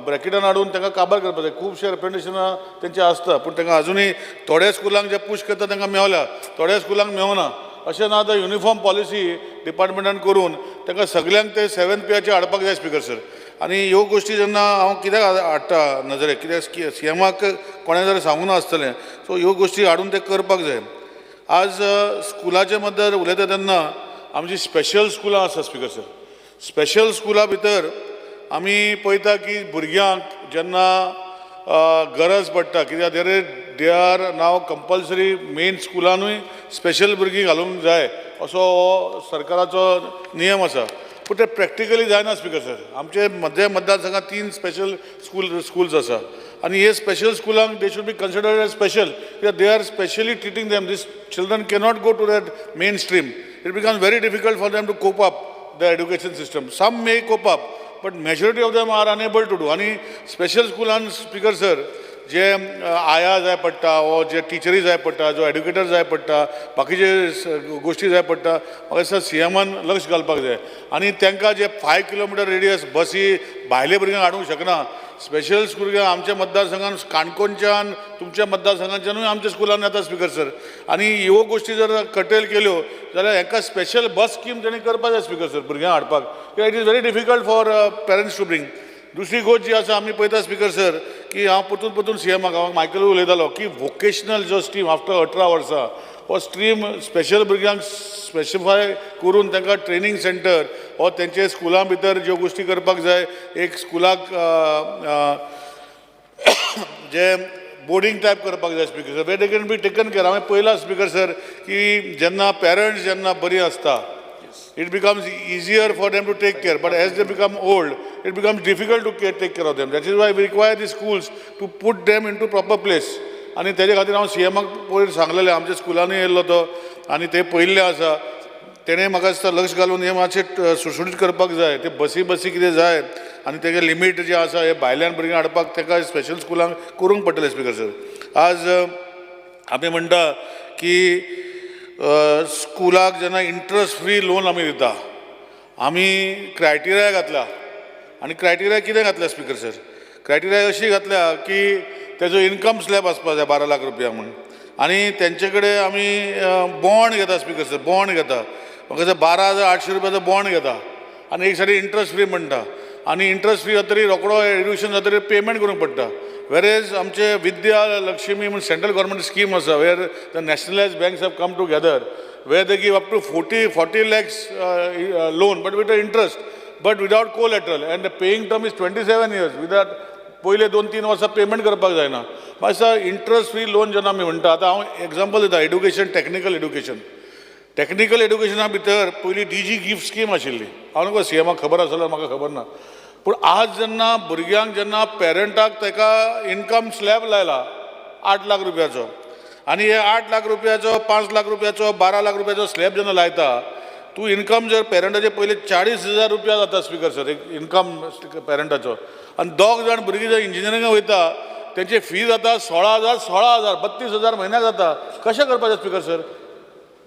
ब्रॅकेटान हाडून तांकां काबार करपाक जाय. खुबशे रिप्रेझेंटेशनां तेंचे आसता पूण तांकां आजुनूय थोड्या स्कुलांक जे पुश करता तांकां मेवल्या थोड्या स्कुलांक मेवना. अशें ना आतां युनिफॉर्म पॉलिसी डिपार्टमेंटान करून तांकां सगल्यांक ते 7th पेयाचेर हाडपाक जाय. स्पिकर सर आनी ह्यो गोश्टी जेन्ना हांव कित्याक हाडटा नजरेक कित्याक CMक कोणें जर सांगूंक नासतलें सो ह्यो गोश्टी हाडून ते करपाक जाय. आज स्कुलाचे मद्दल उलयता तेन्ना आमची स्पेशल स्कुलां आसा स्पिकर सर. स्पेशल स्कुला भितर आमी पळयता की भुरग्यांक जेन्ना गरज पडटा कित्याक they are now compulsory main स्कुलानूय स्पेशल भुरगीं घालूंक जाय असो हो सरकाराचो नियम आसा पूण ते प्रॅक्टिकली जायना स्पिकर सर. आमचे मतदारसंघात 3 स्पेशल स्कूल्स आसा आनी हे स्पेशल स्कुलांक they should be considered as special कित्याक they are specially treating them. This children cannot go to that main stream. It becomes very difficult for them to cope up the education system. Some may cope up, but majority of them are unable to do. आणि special स्कुलान speaker sir जे आया जाय पडटा वो जे टिचरी जाय पडटा जो एड्युकेटर जाय पडटा बाकीचे गोश्टी जाय पडटा म्हाका दिसता CMन लक्ष घालपाक जाय. आनी तांकां जे 5 किलोमिटर रेडियस बसी भायले भुरग्यांक हाडूंक शकना. स्पेशल स्कूल आमच्या मतदारसंघान काणकोणच्यान तुमच्या मतदारसंघाच्यानूय आमच्या स्कुलान येता स्पिकर सर आनी ह्यो गोश्टी जर कटेल केल्यो जाल्यार हाका स्पेशल बस स्कीम तेणी करपाक जाय स्पिकर सर भुरग्यांक हाडपाक कित्याक it is very difficult for parents to bring. दुसरी गोष्ट जी आसा आमी पळयता स्पिकर सर की हांव परतून CMक हांव मायकल उलयतालो की वोकेशनल जो स्ट्रीम आफ्टर 18 वर्सां हो स्ट्रीम स्पेशल भुरग्यांक स्पेसिफाय करून तांकां ट्रेनिंग सेंटर हो तेंचे स्कुलां भितर ज्यो गोश्टी करपाक जाय एक स्कुलाक जे बोर्डिंग टायप करपाक जाय speaker sir. They can be taken care. हांवें पळयलां स्पिकर सर की जेन्ना पेरंट्स जेन्ना बरी आसता it becomes easier for them to take care, but as they become old it becomes difficult to take care of them. That is why we require the schools to put them into proper place. आनी तेजे खातीर हांव CMक पयर सांगलेलें आमच्या स्कुलानूय येयल्लो तो आनी ते पयल्ले आसा तेणें म्हाका दिसता लक्ष घालून हे मातशें सुटसूटीत करपाक जाय. ते बसी कितें जाय आनी तेगे लिमीट जे आसा हे भायल्यान भुरग्यांक हाडपाक ताका स्पेशल स्कुलांक करूंक पडटलें स्पिकर सर. आज आमी म्हणटा की स्कुलाक जेन्ना इंट्रस्ट फ्री लोन आमी दिता आमी क्रायटेरिया घातला आनी क्रायटेरिया कितें घातल्या स्पिकर सर. क्रायटेरिया अशी घातल्या की तेजो इनकम स्लॅब आसपाक जाय 12 लाख रुपया म्हणून आनी तेंचे कडेन आमी बॉन्ड घेता स्पिकर सर. बॉन्ड घेता म्हाका दिसता 12,800 रुपयाचो बॉन्ड घेता आनी एक सायडीन इंट्रस्ट फ्री म्हणटा आनी इंट्रस्ट फ्री जातरी रोकडो एड्युकेशन जातरी पेमेंट करूंक पडटा. Whereas आमचे विद्या लक्ष्मी म्हणून सेंट्रल गव्हर्मेंट स्कीम आसा where the nationalised banks have come together where they give up to 40 lakhs loan but with the interest but without collateral and the paying term is 27 years. With that पयले 2-3 वर्सां payment करपाक जायना. मातसो interest free loan जेन्ना आमी म्हणटा, आतां हांव एग्जांपल दिता, एड्युकेशन, टॅक्निकल एड्युकेशन. टॅक्निकल एड्युकेशना भितर पयलीं DG गिफ्ट स्कीम आशिल्ली. हांव नकळो CMाक खबर आसल्यार म्हाका खबर ना. पूण आज जेन्ना भुरग्यांक जेन्ना पेरंटाक ताका इन्कम स्लॅब लायला 8 लाख रुपयाचो, आनी हे 8 लाख रुपयाचो, 5 लाख रुपयाचो, 12 लाख रुपयाचो स्लॅब जेन्ना लायता, तूं इन्कम जर पेरंटाचे पयले 40,000 रुपया जाता स्पिकर सर, एक इन्कम पेरंटाचो. आनी 2 जाण भुरगीं जर इंजिनियरिंगाक वयता, तेंची फी जाता 16,000, 32,000 म्हयन्याक जाता. कशें करपाचें स्पिकर सर?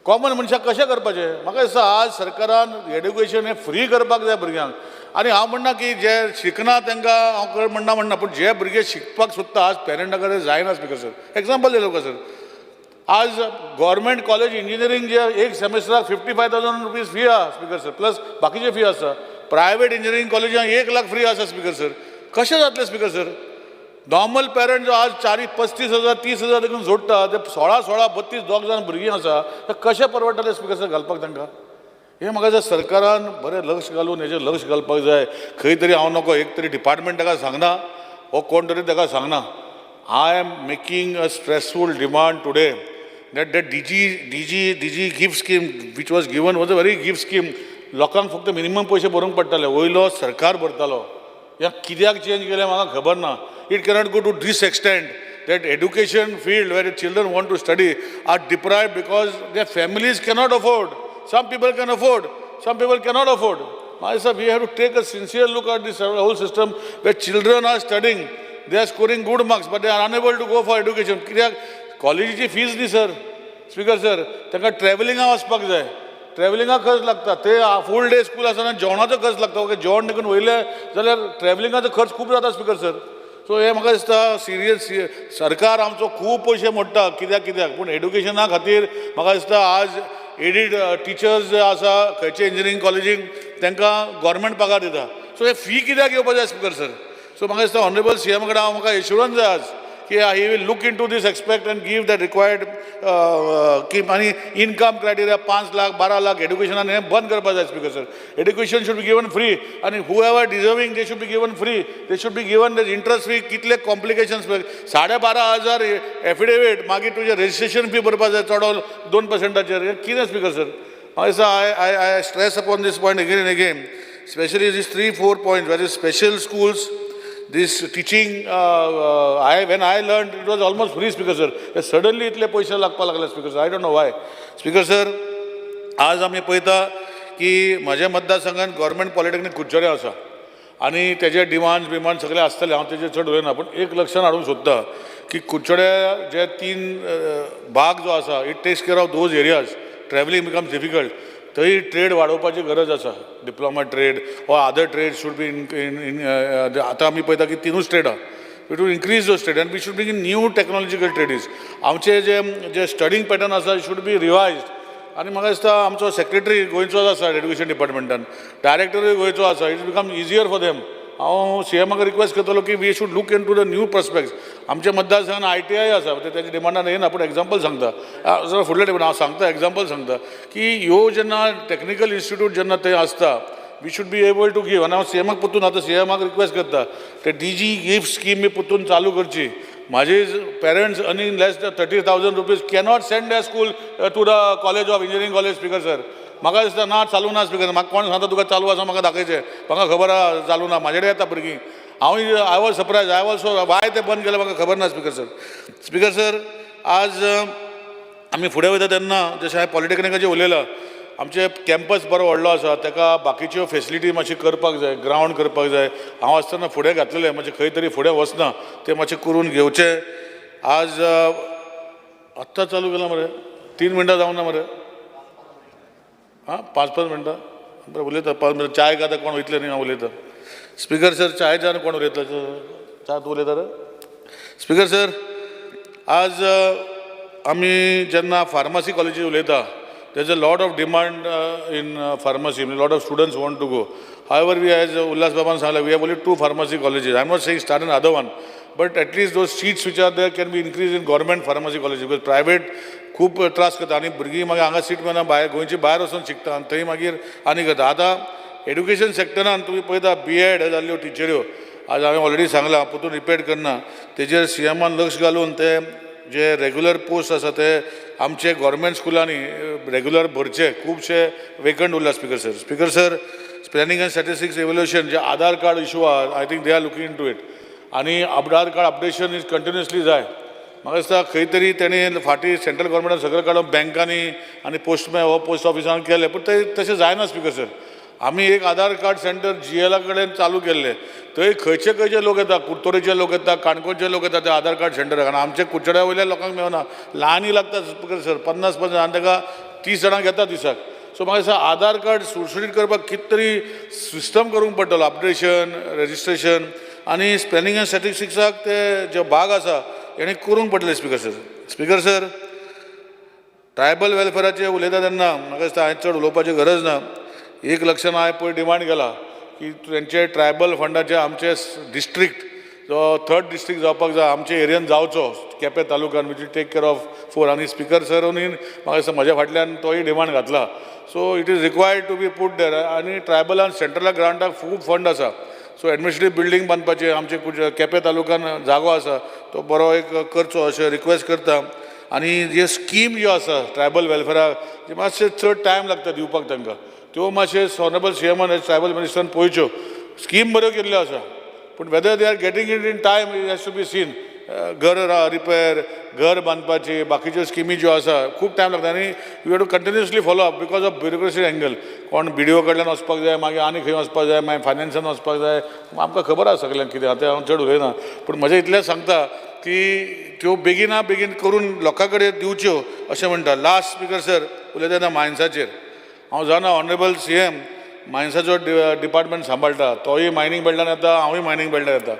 कॉमन मनशाक कशें करपाचें? म्हाका दिसता आज सरकारान एड्युकेशन हें फ्री करपाक जाय भुरग्यांक. आनी हांव म्हणना की जे शिकना तांकां हांव म्हणना, पूण जे भुरगे शिकपाक सोदता आज पेरंटा कडेन जायना स्पिकर सर. एग्जांपल दिलो का सर, आज गव्हर्मेंट कॉलेज इंजिनियरिंग जे एक सेमेस्टराक 55,000 रुपीज फी आहा स्पिकर सर, प्लस बाकीचे फी आसा. प्रायवेट इंजिनियरिंग कॉलेजांक 1 लाख फ्री आसा स्पिकर सर. कशें जातलें स्पिकर सर? नॉर्मल पेरंट जो आज 35,000, 30,000 देखून जोडटा, ते 16, 32 2 जाण भुरगीं आसा, ते कशें परवडटलें स्पिकर सर घालपाक तांकां? हे म्हाका दिसता सरकारान बरें लक्ष घालून हेजेर लक्ष घालपाक जाय. खंय तरी हांव नको, एक तरी डिपार्टमेंट ताका सांगना, हो कोण तरी ताका सांगना. I am making a stressful demand today that DG gift scheme which was given was a very gift scheme. लोकांक फक्त मिनिमम पयशे भरूंक पडटाले, वयलो सरकार भरतालो. ह्या कित्याक चेंज केलें म्हाका खबर ना. It cannot go to this extent that education field where children want to study are deprived because their families cannot afford. Some people can afford, some people cannot afford. Myself, we have to take a sincere look at this whole system where children are studying, they are scoring good marks, but they are unable to go for education. कॉलेजीची fees न्ही sir speaker sir, तांकां ट्रॅव्हलिंगाक वचपाक जाय, ट्रॅव्हलिंगाक खर्च लागता. ते full day school आसतना जेवणाचो खर्च लागता. ओके, जेवण देखून वयले जाल्यार ट्रॅव्हलिंगाचो खर्च खूब जाता स्पिकर सर. सो हे म्हाका दिसता सिरियस सरकार आमचो खूब पयशे मोडटा कित्याक, पूण एड्युकेशना खातीर म्हाका दिसता आज एडीड टिचर्स जे आसा खंयचे इंजिनियरींग कॉलेजीक तांकां गव्हर्मेंट पगार दिता. सो हे फी कित्याक येवपाक जाय स्पिकर सर? सो म्हाका दिसता ऑनरेबल CM कडेन म्हाका एश्युरन्स जाय आज की he will look into this aspect and give the required आणि इनकम क्रायटेरिया 5 लाख 12 लाख एड्युकेशनान हें बंद करपाक जाय speaker sir. Education should be given free आणि whoever deserving they should be given free. They should be given the interest free. कितले complications 12,500 affidavit, मागीर तुजें registration fee भरपाक जाय चड 2%. कितें speaker sir? I stress upon this point again and again, especially these 3-4 points, where is special schools, this teaching, when I learned, it was almost free, Speaker sir. Suddenly इतले पैसे लागपाक लागले Speaker sir. I don't know why. Speaker sir, आज आमी पळयता की म्हज्या मतदारसंघात गव्हर्मेंट पॉलिटेक्निक कुडचडे आसा आनी तेजे डिमांड सगळे आसतले. हांव तेजेर चड उलयना, पूण एक लक्षात हाडूंक सोदता की कुडचडे जे 3 भाग जो आसा, it takes care of those areas. Travelling becomes difficult. थंय ट्रेड वाडोवपाची गरज आसा. Diploma trade or other trades should be आतां आमी पळयता की 3 ट्रेड आहा. We should increase those trade and we should bring in new technological trades. आमचे जे स्टडींग पॅटर्न आसा should be revised. आनी म्हाका दिसता आमचो सेक्रेटरी गोंयचोच आसा एड्युकेशन डिपार्टमेंटान, डायरेक्टरूय गोंयचो आसा. It become easier for them. हांव CMाक रिक्वेस्ट करतलो की we should look into the new prospects. आमच्या मतदारसंघान ITI आसा, तेच्या डिमांडान येना, पूण एग्जाम्पल सांगता फुडल्या टेबल हांव सांगता एग्जाम्पल सांगता की ह्यो जेन्ना टॅक्निकल इन्स्टिट्यूट जेन्ना थंय आसता, we should be able to give. आनी हांव CMाक परतून आतां CMाक रिक्वेस्ट करता ते DG गिफ्ट स्कीम बी परतून चालू करची. माझे parents earning less than 30,000 rupees cannot send their school to the college of engineering college. Speaker sir, म्हाका दिसता ना चालू ना स्पिकर. म्हाका कोण सांगता तुका चालू आसा म्हाका दाखयचें, म्हाका खबर आहा चालू ना. म्हाजे कडेन येता भुरगीं. I was surprise. I was so why ते बंद केलें म्हाका खबर ना स्पिकर सर. स्पिकर सर, आज आमी फुडें वयता तेन्ना जशें हांवें पॉलिटेक्निकाचेर उलयलां, आमचे कॅम्पस बरो व्हडलो आसा, ताका बाकीच्यो फेसिलिटी मातशी करपाक जाय, ग्रावंड करपाक जाय. हांव आसतना फुडें घातलेलें, म्हणजे खंय तरी फुडें वचना तें मातशें करून घेवचें. आज आत्तां चालू केलां मरे, 3 मिनटां जावं ना मरे. हां, 5-5 मिनटां बरें उलयता. 5 मिनटां चाय खाता कोण वयतले न्ही, हांव उलयतां. स्पिकर सर, चाय जावन कोण उलयता? चा तूं उलयता रे? स्पिकर सर, आज आमी जेन्ना फार्मासी कॉलेजीर उलयता, there's a lot of demand in pharmacy. A lot of students want to go. However, we, as Ullas Baban Sala, we have only 2 pharmacy colleges. I'm not saying start another one, but at least those seats which are there can be increased in government pharmacy colleges, because private खूप त्रास करता आनी भुरगीं मागीर हांगा seat मेळना, भायर गोंयची भायर वचून शिकता आनी थंय मागीर आनी करता. आतां एड्युकेशन सॅक्टरान तुमी पळयता BEd जाल्ल्यो टिचऱ्यो आज हांवें ऑलरेडी सांगलां परतून रिपीट करना तेजेर CMान लक्ष घालून ते जे रेग्युलर पोस्ट आसा ते आमचे गव्हर्मेंट स्कुलांनी रेग्युलर भरचे खुबशे वेकंट उरला speaker sir planning and statistics evaluation जे आधार कार्ड इशू आहा I think they are looking into it आनी Aadhaar card updation is continuously जाय म्हाका दिसता खंय तरी तेणी फाटीं सेंट्रल गव्हर्मेंटान सगळें काडून बँकांनी आनी पोस्टमॅन हो पोस्ट ऑफिसान केले पूण ते तशें जायना स्पीकर सर आमी एक आधार कार्ड सेंटर GL कडेन चालू केल्ले थंय खंयचे लोक येता कुडतोरेचे लोक येता काणकोणचे लोक येता ते आधार कार्ड सेंटराक आनी आमच्या कुडचड्या वयल्या लोकांक मेळना ल्हानूय लागता स्पीकर सर 50 आनी ताका 30 जाणांक येता दिसाक सो म्हाका दिसता आधार कार्ड सुटसुटीत करपाक कितें तरी सिस्टम करूंक पडटलो अपडेशन रजिस्ट्रेशन आनी प्लॅनिंग एंड स्टॅटिस्टिक्साक ते जे भाग आसा हेणे करूंक पडटले स्पीकर सर ट्रायबल वेलफेराचेर उलयता तेन्ना म्हाका दिसता हांवें चड उलोवपाची गरज ना एक लक्षान हांवें पळय डिमांड केला की तेंचे ट्रायबल फंडाचे आमचे डिस्ट्रिक्ट जो 3rd डिस्ट्रिक्ट जावपाक जाय आमच्या एरियन जावचो केपें तालुक्यान वीच टेक केअर ऑफ 4 आनी स्पीकर सरूनी म्हाका दिसता म्हज्या फाटल्यान तोय डिमांड घातला so it is required to be put there आनी ट्रायबलान सेंट्रला ग्रांटाक खूब फंड आसा सो एडमिनिस्ट्रेटीव बिल्डींग बांदपाचें आमचे केपें तालुक्यान जागो आसा तो बरो एक करचो अशें रिक्वेस्ट करता आनी जे स्कीम ज्यो आसा ट्रायबल वेलफेराक जे मातशे चड टायम लागता दिवपाक तांकां त्यो मातशे ऑनरेबल CMान ट्रायबल मिनिस्टरान पळोवच्यो स्कीम बऱ्यो केल्ल्यो आसा पूण whether they are getting it in time it has to be seen घर रिपेर घर बांदपाची बाकीच्यो स्किमी ज्यो आसा खूब टायम लागता आनी you have to continuously follow up because of bureaucracy angle कोण BDO कडल्यान वचपाक जाय मागीर आनी खंय वचपाक जाय मागीर फायनान्सान वचपाक जाय आमकां खबर आसा सगळ्यांक कितें आतां हांव चड उलयना पूण म्हजें इतलेंच सांगता की त्यो बेगिना बेगीन करून लोकां कडेन दिवच्यो अशें म्हणटा लास्ट स्पीकर सर उलयता तेन्ना मायन्साचेर हांव जाणा ऑनरेबल CM मायन्साचो डिपार्टमेंट सांबाळटा तोय मायनींग बेल्टान येता हांवूय मायनींग बेल्टान येता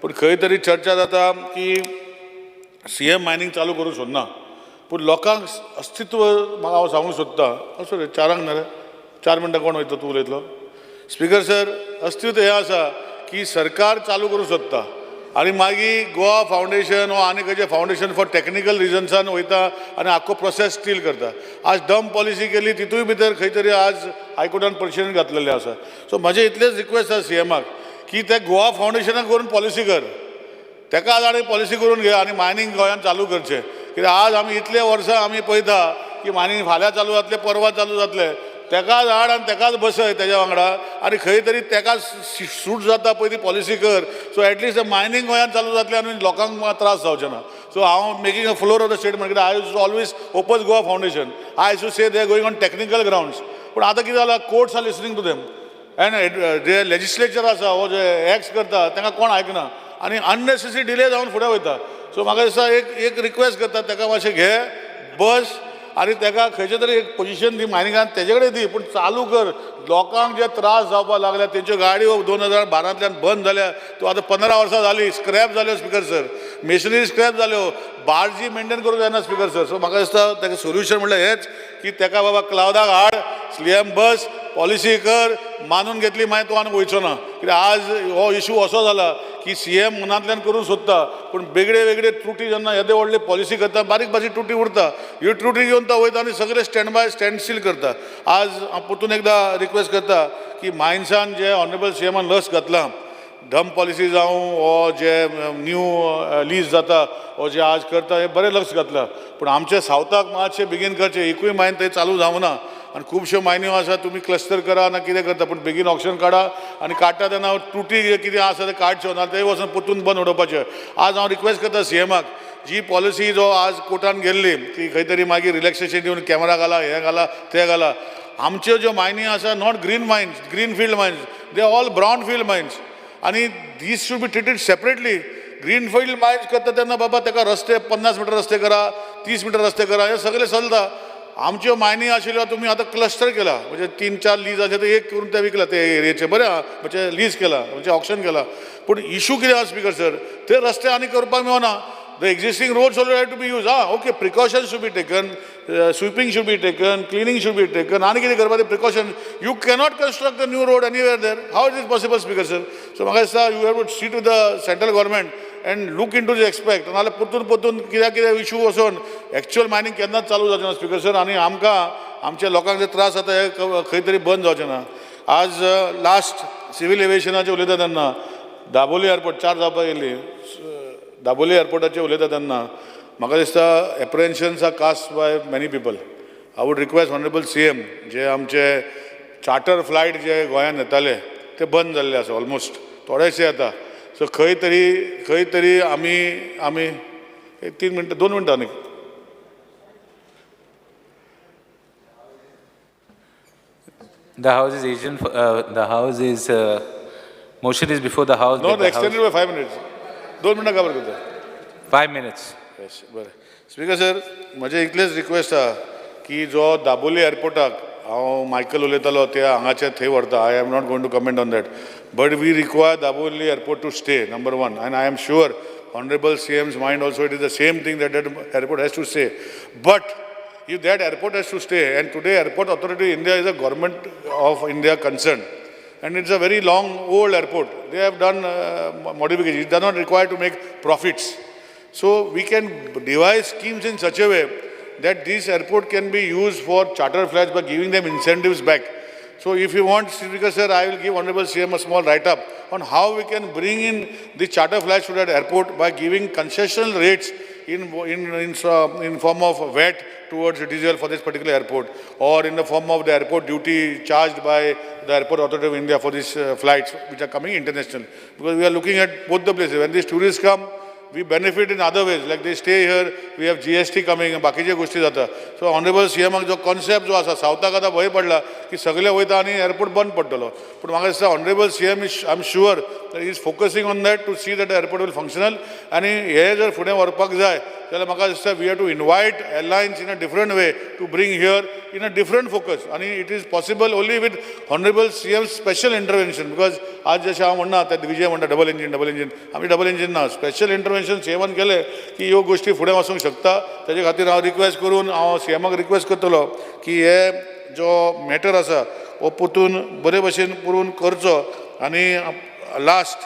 पूण खंय तरी चर्चा जाता की CM मायनींग चालू करूंक सोदना पूण लोकांक अस्तित्व म्हाका हांव सांगूंक सोदता असो रे 4 ना रे 4 मिनटां कोण वयता तूं उलयतलो स्पीकर सर अस्तित्व हें आसा की सरकार चालू करूंक सोदता आनी मागीर गोवा फावंडेशन वा आनी खंयचें फावंडेशन फॉर टॅक्निकल रिजन्सान वयता आनी आख्खो प्रोसेस स्टील करता आज डम पॉलिसी केली तितूय भितर खंय तरी आज हायकोर्टान परिशदेन घातलेलें आसा सो म्हजें इतलेंच रिक्वेस्ट आसा CMाक की ते गोवा फावंडेशनाक करून पॉलिसी कर ताका आज आनी पॉलिसी करून घे आनी मायनींग गोंयांत चालू करचें कित्याक आज आमी इतले वर्सां आमी पळयता की मायनींग फाल्यां चालू जातलें परवां चालू जातलें तेकाच हाड आनी तेकाच बसय तेज्या वांगडा आनी खंय तरी तेकाच सूट जाता पळय ती पॉलिसी कर सो एटलिस्ट मायनींग गोंयांत चालू जातलें आनी लोकांक त्रास जावचे ना सो हांव making a floor of the statement कित्याक I use always oppose Goa foundation I use to say they are going on technical grounds पूण आतां कितें जालां courts are listening to them and जे लेजिस्लेचर आसा हो जे एक्ट करता तांकां कोण आयकना आनी अननेसेसरी डिले जावन फुडें वयता सो म्हाका दिसता एक रिक्वेस्ट करता ताका मातशें घे बस आनी ताका खंयचें तरी एक पोजिशन दी मायनिंगान तेजे कडेन दी पूण चालू कर लोकांक जे त्रास जावपाक लागल्या तेंच्यो गाडयो 2012तल्यान बंद जाल्या त्यो आतां 15 वर्सां जालीं स्क्रॅप जाल्यो स्पीकर सर मेशिनरी स्क्रॅप जाल्यो बार्जी मेंटेन करूंक जायना स्पीकर सर सो म्हाका दिसता ताका सोल्युशन म्हणल्यार हेंच की ताका बाबा क्लावडाक हाड CM बस पॉलिसी कर मानून घेतली मागीर तूं आनी वयचो ना कित्याक आज हो इशू असो जाला की CM मनांतल्यान करूंक सोदता पूण वेगळे त्रुटी जेन्ना येदे व्हडली पॉलिसी करता बारीक त्रुटी उरता ह्यो त्रुटी घेवन तो वयता आनी सगळे स्टँड स्टील करता आज हांव परतून एकदां रिक्वेस्ट करता की मायन्सान जे ऑनरेबल CMान लस घातलां डम पॉलिसी जावं हो जे न्यू लीज जाता हो जे आज करता हे बरें लक्ष घातलां पूण आमच्या सावथाक मातशें बेगीन करचें एकूय मायन थंय चालू जावं ना आनी खुबश्यो मायन्यो आसा तुमी क्लस्टर करा ना कितें करता पूण बेगीन ऑप्शन काडा आनी काडटा तेन्ना त्रुटी कितें आसा ते काडच्यो ना थंय वचून परतून बंद उडोवपाचें आज हांव रिक्वेस्ट करता CMाक जी पॉलिसी जो आज कोर्टान गेल्ली ती खंय तरी मागीर रिलॅक्सेशन दिवन कॅमेरा घाला हें घाला तें घाला आमच्यो ज्यो मायनी आसा not green field mines they all brown field mines आनी this should be treated separately green field mines करता तेन्ना बाबा ताका रस्ते 50 मीटर रस्ते करा 30 मीटर रस्ते करा हे सगळें चलता आमच्यो मायनी आशिल्ल्यो तुमी आतां क्लस्टर केला म्हणजे 3-4 लीज आसा ते एक करून ते विकला ते एरियेचे बरें आहा म्हणजे लीज केला म्हणजे ऑक्शन केला पूण इशू कितें आहा स्पीकर सर ते रस्ते आनी करपाक मेळना The existing roads also have to be used. Okay, precautions should be taken, sweeping should be taken, cleaning should be taken. Ani kiti karpa the precautions. You cannot construct a new road anywhere there. How is it possible, Speaker sir? So, Magasa, you have to sit with the central government and look into the aspect. And all potun kida issue also actual mining cannot चालू जावचे ना, Speaker sir. आणि आमच्या लोकांक जे त्रास जाता हे खंय तरी बंद जावचे ना. आज लास्ट सिव्हिल एव्हिएशनाचे उलयता तेन्ना दाबोली एअरपोर्ट 4 जावपाक गेली. दाबोली एअरपोर्टाचेर उलयता तेन्ना म्हाका दिसता apprehensions are cast by many people. I would request honourable CM जे आमचे चार्टर फ्लायट जे गोंयांत येताले ते बंद जाल्ले आसा ऑलमोस्ट, थोडेशे येता. सो खंय तरी आमी 2 मिनटां न्ही. The House is agent, the House is, motion is before the House. No extended by 5 minutes. 2 मिनटां काबर करता. 5 minutes. येस बरें. स्पीकर सर, म्हजें इतलेंच रिक्वेस्ट आहा की जो दाबोली एअरपोर्टाक हांव मायकल उलयतालो ते हांगाचे थंय व्हरता. I am not going to comment on that. But we require Dabolim airport to stay, number 1. And I am sure Honorable CM's mind also it is the same thing that airport has to stay. But if that airport has to stay, and today Airport Authority India is a government of India concern, and it's a very long old airport. They have done modifications. It does not require to make profits. So we can devise schemes in such a way that this airport can be used for charter flights by giving them incentives back. So if you want, Speaker sir, I will give Honorable CM a small write-up on how we can bring in the charter flights to that airport by giving concessional rates in form of VAT towards diesel for this particular airport, or in the form of the airport duty charged by the Airport Authority of India for these flights which are coming international. Because we are looking at both the places. When these tourists come, we benefit in other ways, like they stay here, we have GST coming, and बाकीचे गोष्टी जाता. So Honorable CM जो concept जो आसा, सावथाक आतां भंय पडला की सगळे वयता आनी airport बंद पडटलो. पूण म्हाका दिसता Honorable CM is, I am sure that he is focusing on that to see that the airport will functional. आनी हे जर फुडें व्हरपाक जाय जाल्यार म्हाका दिसता we have to invite airlines in a different way to bring here in a different focus. And it is possible only with Honorable CM's special intervention. Because आज जशें हांव म्हणना ते विजय म्हणटा डबल इंजीन आमी डबल इंजीन ना, special इंटरवेन्शन CMन केले की ह्यो गोष्टी फुडें वचूंक शकता. तेजे खातीर हांव रिक्वेस्ट करून हांव CMक रिक्वेस्ट करतलो की हे जो मॅटर आसा हो परतून बरे भशेन पुरून करचो. आनी last,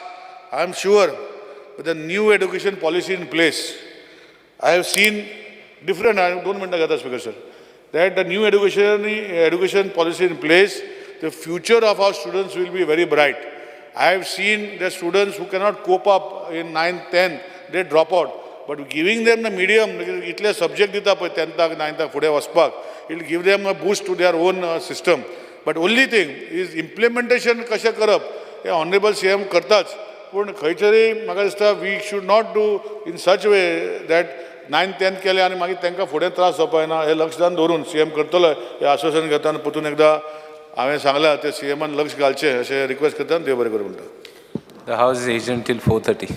I am sure with the new education policy in place, I have seen different, 2 minutes घेता Speaker sir, that the new education policy in place, the future of our students will be very bright. I have seen the students who cannot cope up in 9th, 10th, they drop out. But giving them the medium, इतले subject दिता पळय 10th, 9th फुडें वचपाक, it will give them a boost to their own system. But only thing is implementation कशें करप हे Honorable CM करताच. पूण खंयतरी म्हाका दिसता we should not do in such way that 9th, 10th केले आनी मागीर तांकां फुडें त्रास जावपाना. हे लक्षांत दवरून CM करतलो हे आश्वासन घेता. आनी परतून एकदां हांवें सांगलां ते CMन लक्ष घालचें अशें रिक्वेस्ट करता. देव बरें करूं म्हणटा. The House is adjourned till 4:30.